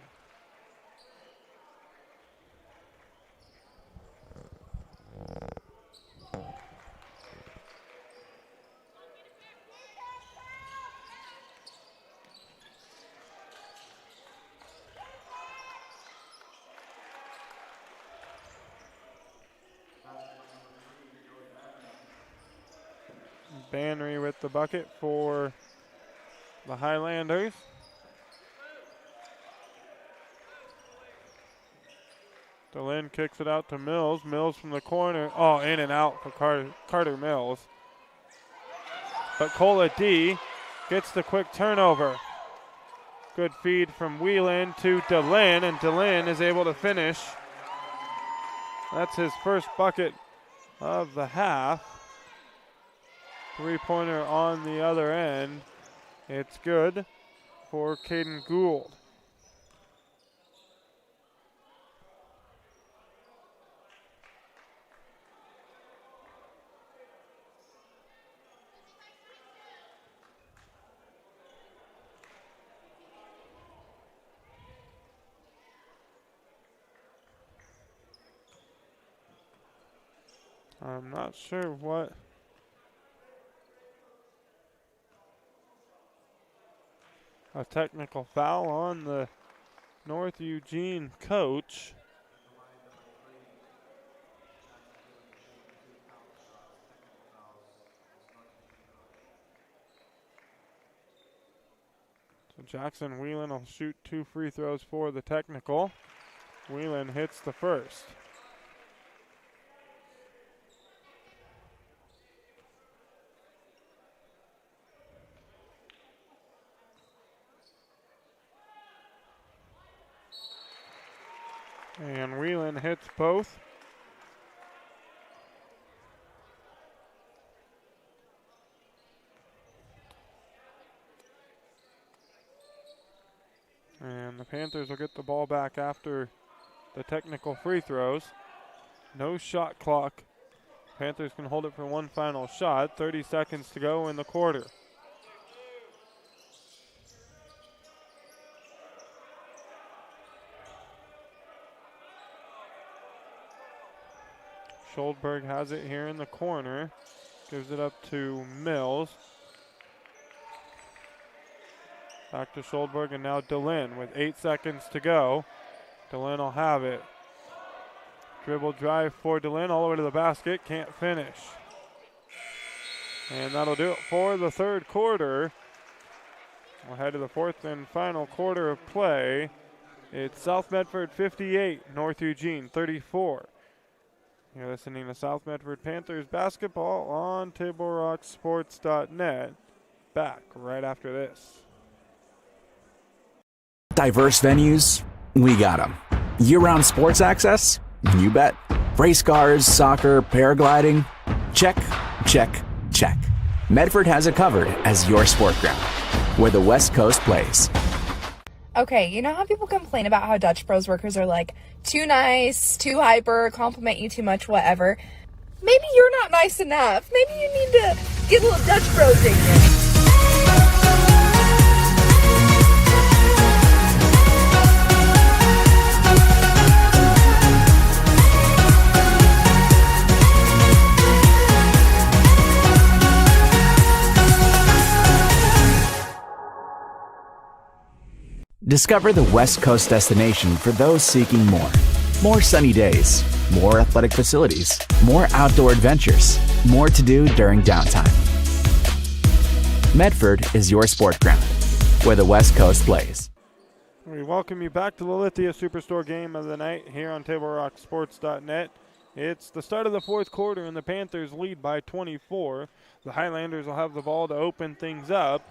Banry with the bucket for the Highlanders. DeLynn kicks it out to Mills. Mills from the corner. Oh, in and out for Carter Mills. But Cola D gets the quick turnover. Good feed from Whelan to DeLynn, and DeLynn is able to finish. That's his first bucket of the half. Three-pointer on the other end. It's good for Caden Gould. I'm not sure what a technical foul on the North Eugene coach. So Jackson Whelan will shoot 2 free throws for the technical. Whelan hits the first. And Whelan hits both. And the Panthers will get the ball back after the technical free throws. No shot clock. Panthers can hold it for one final shot. 30 seconds to go in the quarter. Scholdberg has it here in the corner. Gives it up to Mills. Back to Scholdberg, and now DeLynn with 8 seconds to go. DeLynn will have it. Dribble drive for DeLynn all the way to the basket. Can't finish. And that'll do it for the third quarter. We'll head to the fourth and final quarter of play. It's South Medford 58, North Eugene 34. You're listening to South Medford Panthers basketball on TableRockSports.net. Back right after this. Diverse venues, we got them. Year-round sports access? You bet. Race cars, soccer, paragliding? Check, check, check. Medford has it covered as your sport ground, where the West Coast plays. Okay, you know how people complain about how Dutch Bros workers are like too nice, too hyper, compliment you too much, whatever? Maybe you're not nice enough. Maybe you need to get a little Dutch Bros in you. Discover the West Coast destination for those seeking more. More sunny days, more athletic facilities, more outdoor adventures, more to do during downtime. Medford is your sport ground, where the West Coast plays. We welcome you back to the Lithia Superstore game of the night here on TableRockSports.net. It's the start of the fourth quarter, and the Panthers lead by 24. The Highlanders will have the ball to open things up.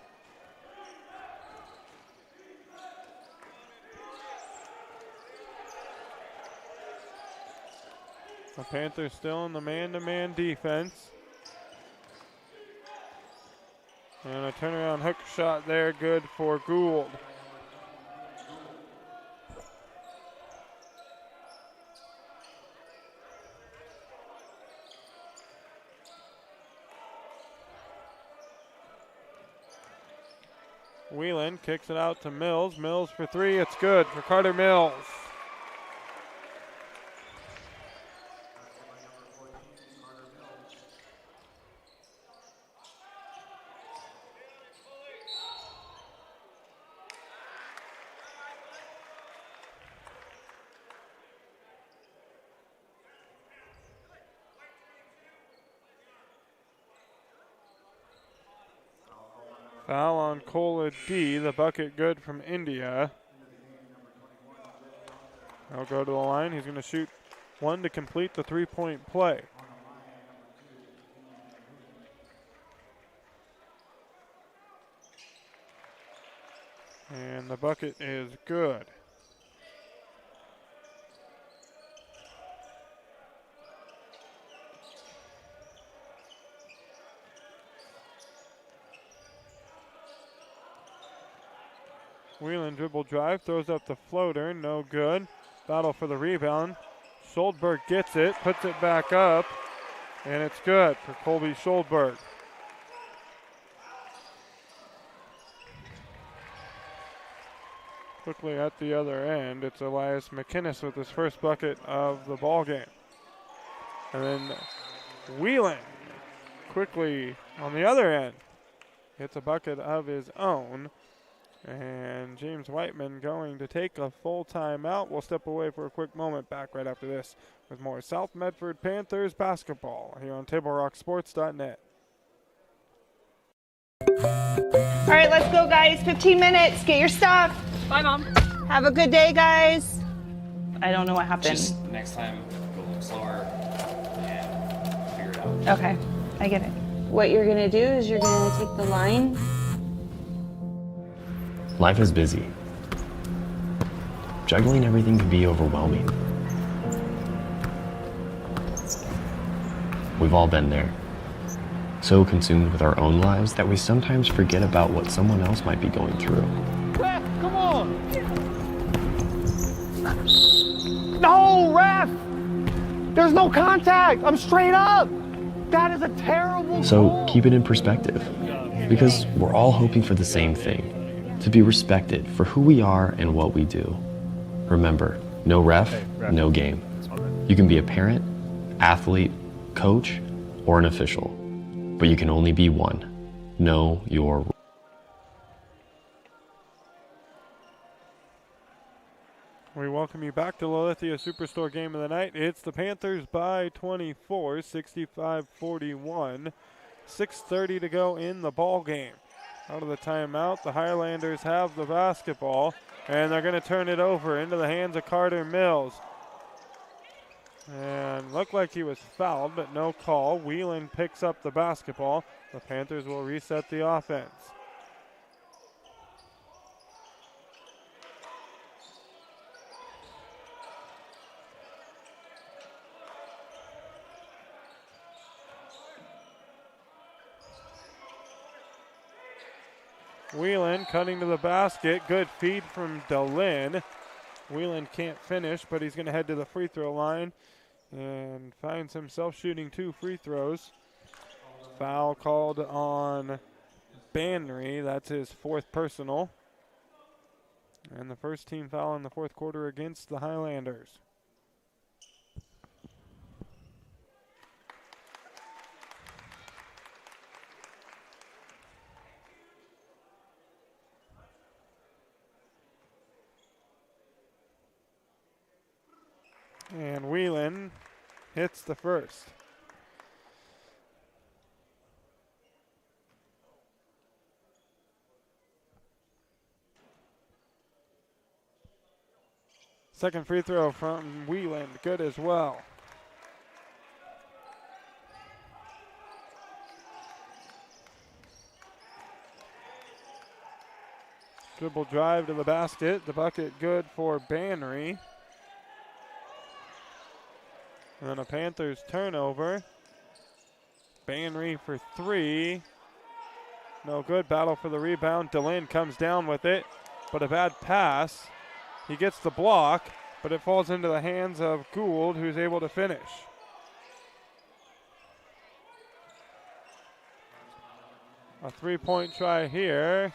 The Panthers still in the man-to-man defense. And a turnaround hook shot there, good for Gould. Whelan kicks it out to Mills. Mills for three. It's good for Carter Mills. Foul on Cola D. The bucket good from India. He'll go to the line. He's going to shoot one to complete the three-point play. And the bucket is good. Whelan dribble drive, throws up the floater, no good. Battle for the rebound. Schuldberg gets it, puts it back up, and it's good for Colby Schuldberg. Quickly at the other end, it's Elias McInnes with his first bucket of the ball game. And then Whelan quickly on the other end gets a bucket of his own. And James Whiteman going to take a full timeout. We'll step away for a quick moment. Back right after this with more South Medford Panthers basketball here on TableRockSports.net. All right, let's go, guys. 15 minutes. Get your stuff. Bye, Mom. Have a good day, guys. I don't know what happened. Just next time, go a little slower and figure it out. Okay, I get it. What you're going to do is you're going to take the line. Life is busy. Juggling everything can be overwhelming. We've all been there. So consumed with our own lives that we sometimes forget about what someone else might be going through. Ref, come on! No, ref! There's no contact! I'm straight up! That is a terrible So goal. keep it in perspective, because we're all hoping for the same thing. To be respected for who we are and what we do. Remember, no ref, no game. You can be a parent, athlete, coach, or an official, but you can only be one. Know your role. We welcome you back to the Lithia Superstore game of the night. It's the Panthers by 24, 65-41. 6:30 to go in the ball game. Out of the timeout, the Highlanders have the basketball, and they're going to turn it over into the hands of Carter Mills. And looked like he was fouled, but no call. Whelan picks up the basketball. The Panthers will reset the offense. Whelan cutting to the basket. Good feed from Delin. Whelan can't finish, but he's going to head to the free throw line and finds himself shooting 2 free throws. Foul called on Banry. That's his 4th personal. And the first team foul in the 4th quarter against the Highlanders. And Whelan hits the first. Second free throw from Whelan, good as well. Dribble drive to the basket, the bucket good for Banry. And then a Panthers turnover. Banry for 3. No good. Battle for the rebound. DeLynn comes down with it, but a bad pass. He gets the block, but it falls into the hands of Gould, who's able to finish. A three-point try here.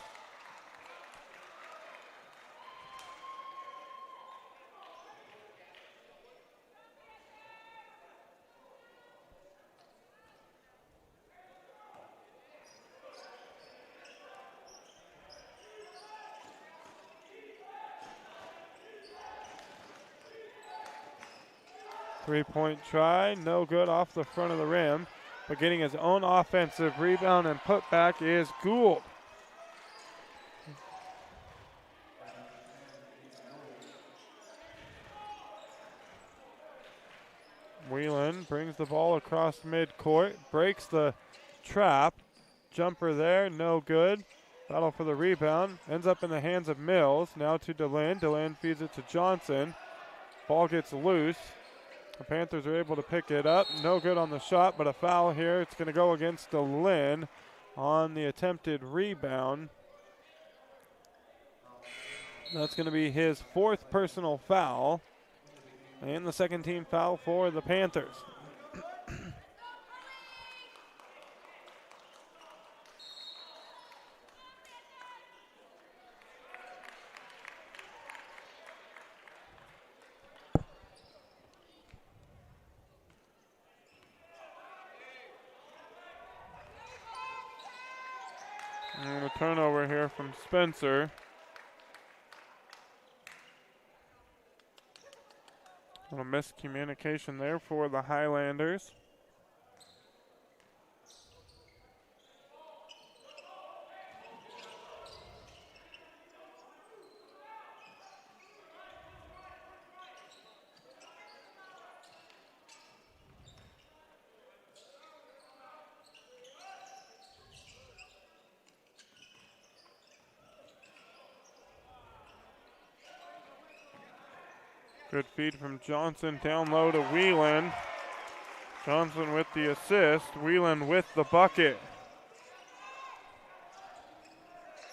Three-point try, no good off the front of the rim, but getting his own offensive rebound and putback is Gould. Whelan brings the ball across midcourt, breaks the trap. Jumper there, no good. Battle for the rebound, ends up in the hands of Mills. Now to DeLynn. DeLynn feeds it to Johnson. Ball gets loose. The Panthers are able to pick it up. No good on the shot, but a foul here. It's going to go against DeLynn on the attempted rebound. That's going to be his fourth personal foul, and the second team foul for the Panthers. And a turnover here from Spencer. A miscommunication there for the Highlanders. Good feed from Johnson, down low to Whelan. Johnson with the assist, Whelan with the bucket.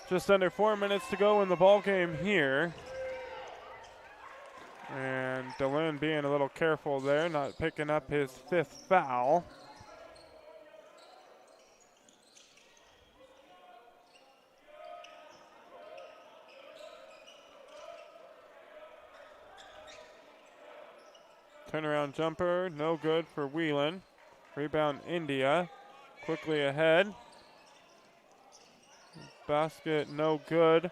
Just under 4 minutes to go in the ball game here. And DeLynn being a little careful there, not picking up his fifth foul. Turnaround jumper, no good for Whelan. Rebound India, quickly ahead. Basket no good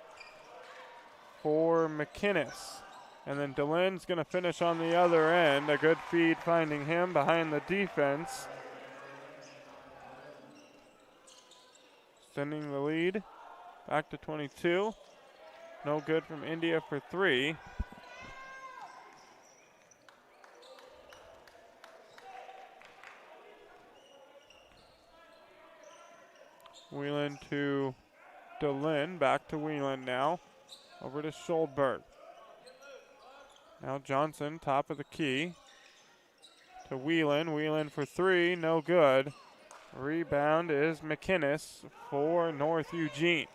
for McInnes. And then DeLynn's going to finish on the other end. A good feed finding him behind the defense. Sending the lead back to 22. No good from India for three. Whelan to DeLynn, back to Whelan now. Over to Scholdberg. Now Johnson, top of the key. To Whelan, Whelan for three, no good. Rebound is McInnes for North Eugene.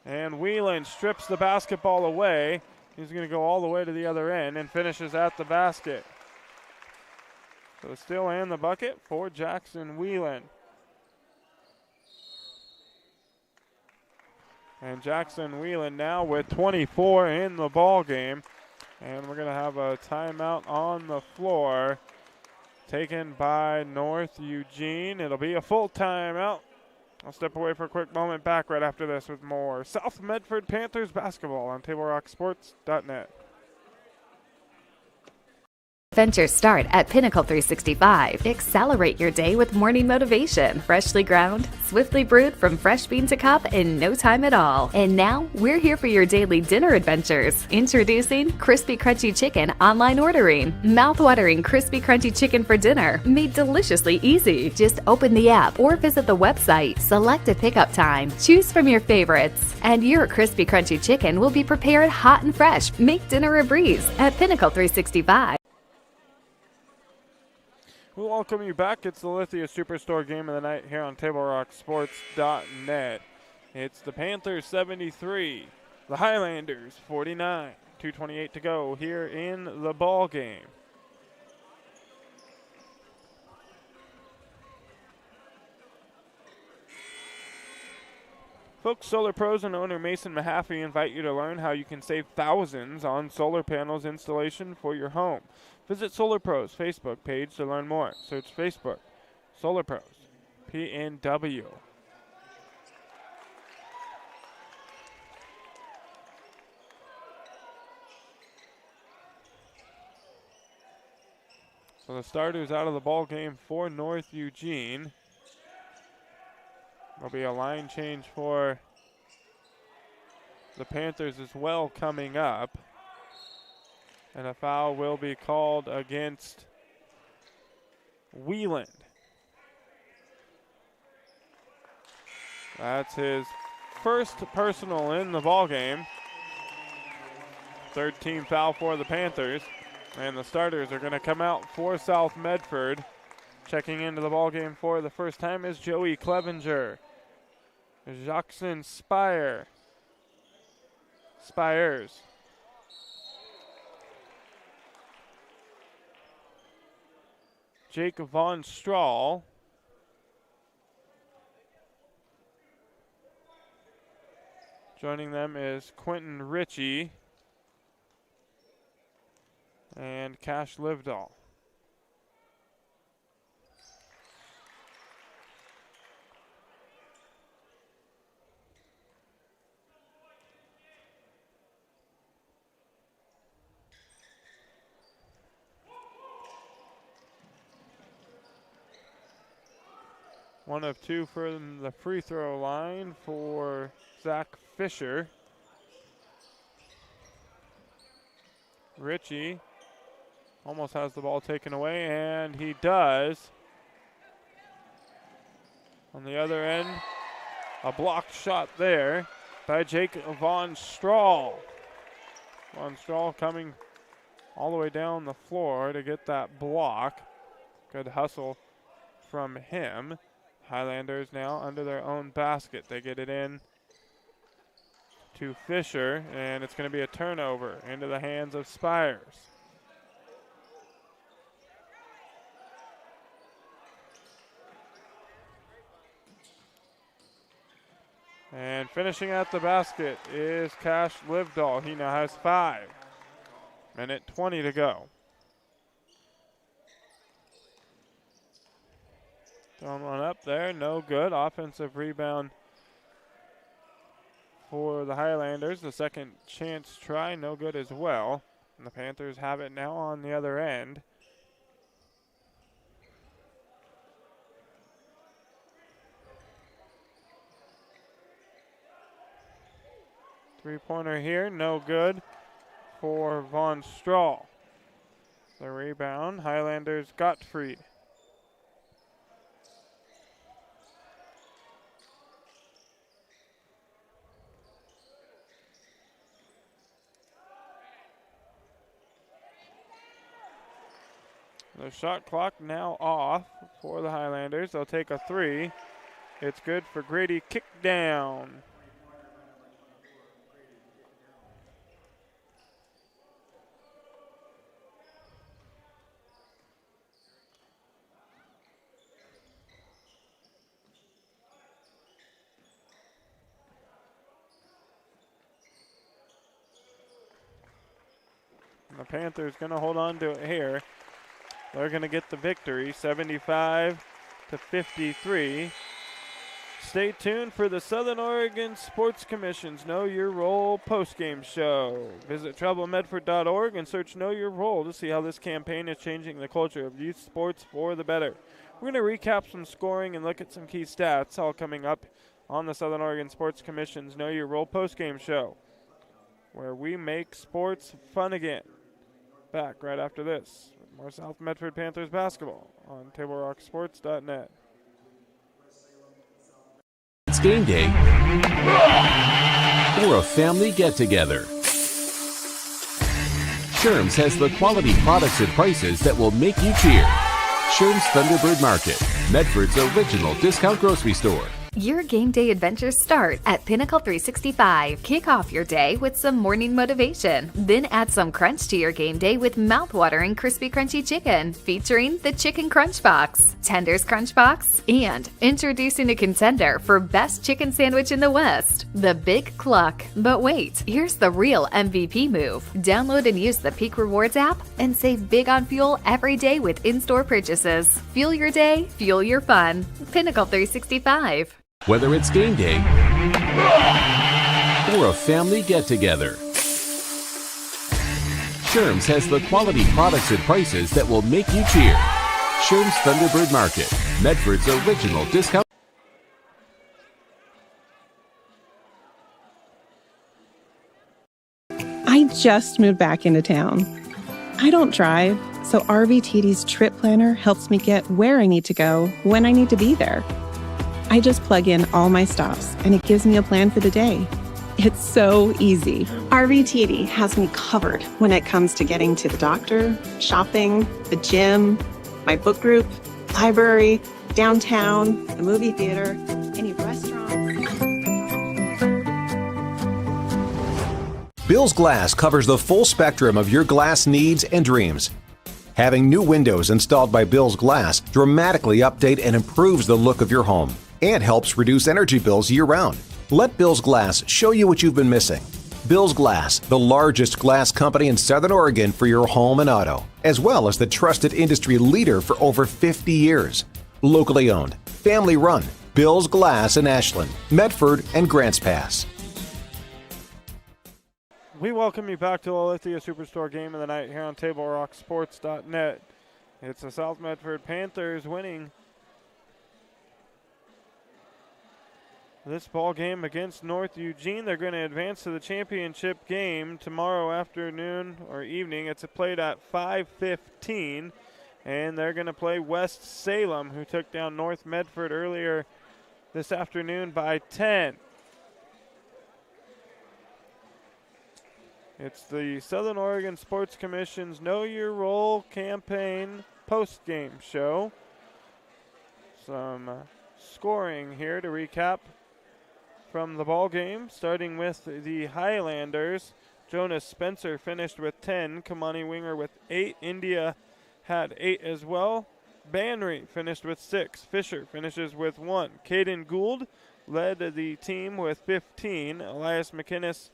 And Whelan strips the basketball away. He's going to go all the way to the other end and finishes at the basket. So the steal and the bucket for Jackson Whelan. And Jackson Whelan now with 24 in the ball game. And we're going to have a timeout on the floor taken by North Eugene. It'll be a full timeout. I'll step away for a quick moment. Back right after this with more South Medford Panthers basketball on TableRockSports.net. Adventures start at Pinnacle 365. Accelerate your day with morning motivation. Freshly ground, swiftly brewed from fresh bean to cup in no time at all. And now, we're here for your daily dinner adventures. Introducing Crispy Crunchy Chicken online ordering. Mouth-watering Crispy Crunchy Chicken for dinner, made deliciously easy. Just open the app or visit the website. Select a pickup time. Choose from your favorites. And your Crispy Crunchy Chicken will be prepared hot and fresh. Make dinner a breeze at Pinnacle 365. We welcome you back. It's the Lithia Superstore game of the night here on TableRockSports.net. It's the Panthers 73, the Highlanders 49. 2:28 to go here in the ball game. Folks, Solar Pros and owner Mason Mahaffey invite you to learn how you can save thousands on solar panels installation for your home. Visit Solar Pros Facebook page to learn more. Search Facebook, Solar Pros, PNW. So the starters out of the ball game for North Eugene. There'll be a line change for the Panthers as well coming up. And a foul will be called against Wieland. That's his first personal in the ball game. Third team foul for the Panthers. And the starters are going to come out for South Medford. Checking into the ball game for the first time is Joey Clevenger. Jackson Spires. Jake Von Strahl. Joining them is Quentin Ritchie and Cash Livedall. One of two from the free throw line for Zach Fisher. Ritchie almost has the ball taken away, and he does. On the other end, a blocked shot there by Jake Von Strahl. Von Strahl coming all the way down the floor to get that block. Good hustle from him. Highlanders now under their own basket. They get it in to Fisher, and it's going to be a turnover into the hands of Spires. And finishing at the basket is Cash Livedall. He now has 5. Minute 20 to go. Throwing one up there, no good. Offensive rebound for the Highlanders. The second chance try, no good as well. And the Panthers have it now on the other end. Three-pointer here, no good for Von Strahl. The rebound, Highlanders Gottfried. The shot clock now off for the Highlanders. They'll take a 3. It's good for Grady. Kick down. And the Panthers going to hold on to it here. They're going to get the victory, 75-53. Stay tuned for the Southern Oregon Sports Commission's Know Your Role postgame show. Visit travelmedford.org and search Know Your Role to see how this campaign is changing the culture of youth sports for the better. We're going to recap some scoring and look at some key stats, all coming up on the Southern Oregon Sports Commission's Know Your Role postgame show, where we make sports fun again. Back right after this. More South Medford Panthers basketball on TableRockSports.net. It's game day or a family get-together. Sherm's has the quality products and prices that will make you cheer. Sherm's Thunderbird Market, Medford's original discount grocery store. Your game day adventures start at Pinnacle 365. Kick off your day with some morning motivation. Then add some crunch to your game day with mouth-watering crispy crunchy chicken, featuring the Chicken Crunch Box, Tender's Crunch Box, and introducing a contender for best chicken sandwich in the West, the Big Cluck. But wait, here's the real MVP move. Download and use the Peak Rewards app and save big on fuel every day with in-store purchases. Fuel your day, fuel your fun. Pinnacle 365. Whether it's game day or a family get-together, Sherm's has the quality products and prices that will make you cheer. Sherm's Thunderbird Market, Medford's original discount. I just moved back into town. I don't drive, so RVTD's trip planner helps me get where I need to go when I need to be there. I just plug in all my stops and it gives me a plan for the day. It's so easy. RVTD has me covered when it comes to getting to the doctor, shopping, the gym, my book group, library, downtown, the movie theater, any restaurants. Bill's Glass covers the full spectrum of your glass needs and dreams. Having new windows installed by Bill's Glass dramatically update and improves the look of your home and helps reduce energy bills year-round. Let Bill's Glass show you what you've been missing. Bill's Glass, the largest glass company in Southern Oregon for your home and auto, as well as the trusted industry leader for over 50 years. Locally owned, family run, Bill's Glass in Ashland, Medford, and Grants Pass. We welcome you back to the Lithia Superstore game of the night here on TableRockSports.net. It's the South Medford Panthers winning this ball game against North Eugene. They're going to advance to the championship game tomorrow afternoon or evening. It's played at 5:15, and they're going to play West Salem, who took down North Medford earlier this afternoon by 10. It's the Southern Oregon Sports Commission's Know Your Role campaign post-game show. Some scoring here to recap from the ball game, starting with the Highlanders. Jonas Spencer finished with 10. Kamani Winger with 8. India had 8 as well. Banry finished with 6. Fisher finishes with 1. Caden Gould led the team with 15. Elias McInnes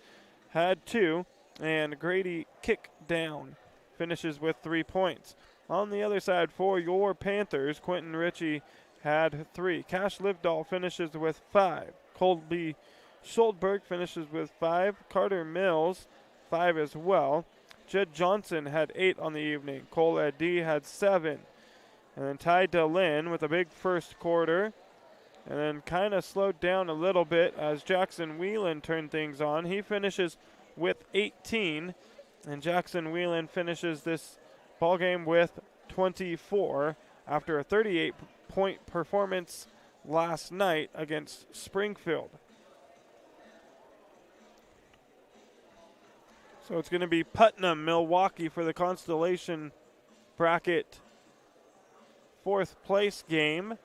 had 2. And Grady Kickdown finishes with 3 points. On the other side for your Panthers, Quentin Ritchie had 3. Cash Livedall finishes with 5. Colby Schuldberg finishes with 5. Carter Mills, 5 as well. Jed Johnson had 8 on the evening. Cole Eddy had 7. And then Ty DeLynn with a big first quarter. And then kind of slowed down a little bit as Jackson Whelan turned things on. He finishes with 18. And Jackson Whelan finishes this ball game with 24 after a 38-point performance last night against Springfield. So it's going to be Putnam, Milwaukee for the Constellation bracket 4th place game.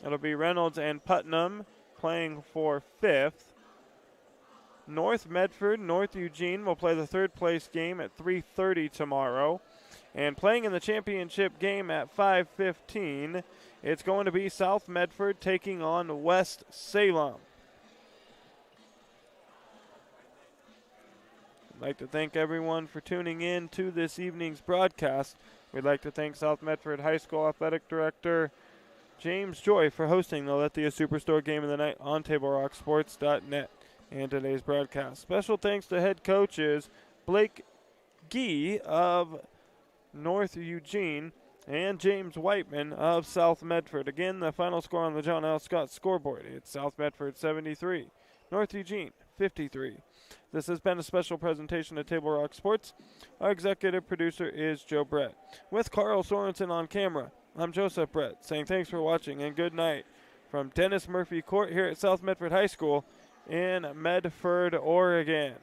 It'll be Reynolds and Putnam playing for 5th. North Medford, North Eugene will play the 3rd place game at 3:30 tomorrow. And playing in the championship game at 5:15, it's going to be South Medford taking on West Salem. I'd like to thank everyone for tuning in to this evening's broadcast. We'd like to thank South Medford High School Athletic Director James Joy for hosting the Lithia Superstore game of the night on TableRockSports.net and today's broadcast. Special thanks to head coaches Blake Gee of North Eugene and James Whiteman of South Medford. Again, the final score on the John L. Scott scoreboard. It's South Medford 73, North Eugene 53. This has been a special presentation of Table Rock Sports. Our executive producer is Joe Brett. With Carl Sorensen on camera, I'm Joseph Brett, saying thanks for watching and good night from Dennis Murphy Court here at South Medford High School in Medford, Oregon.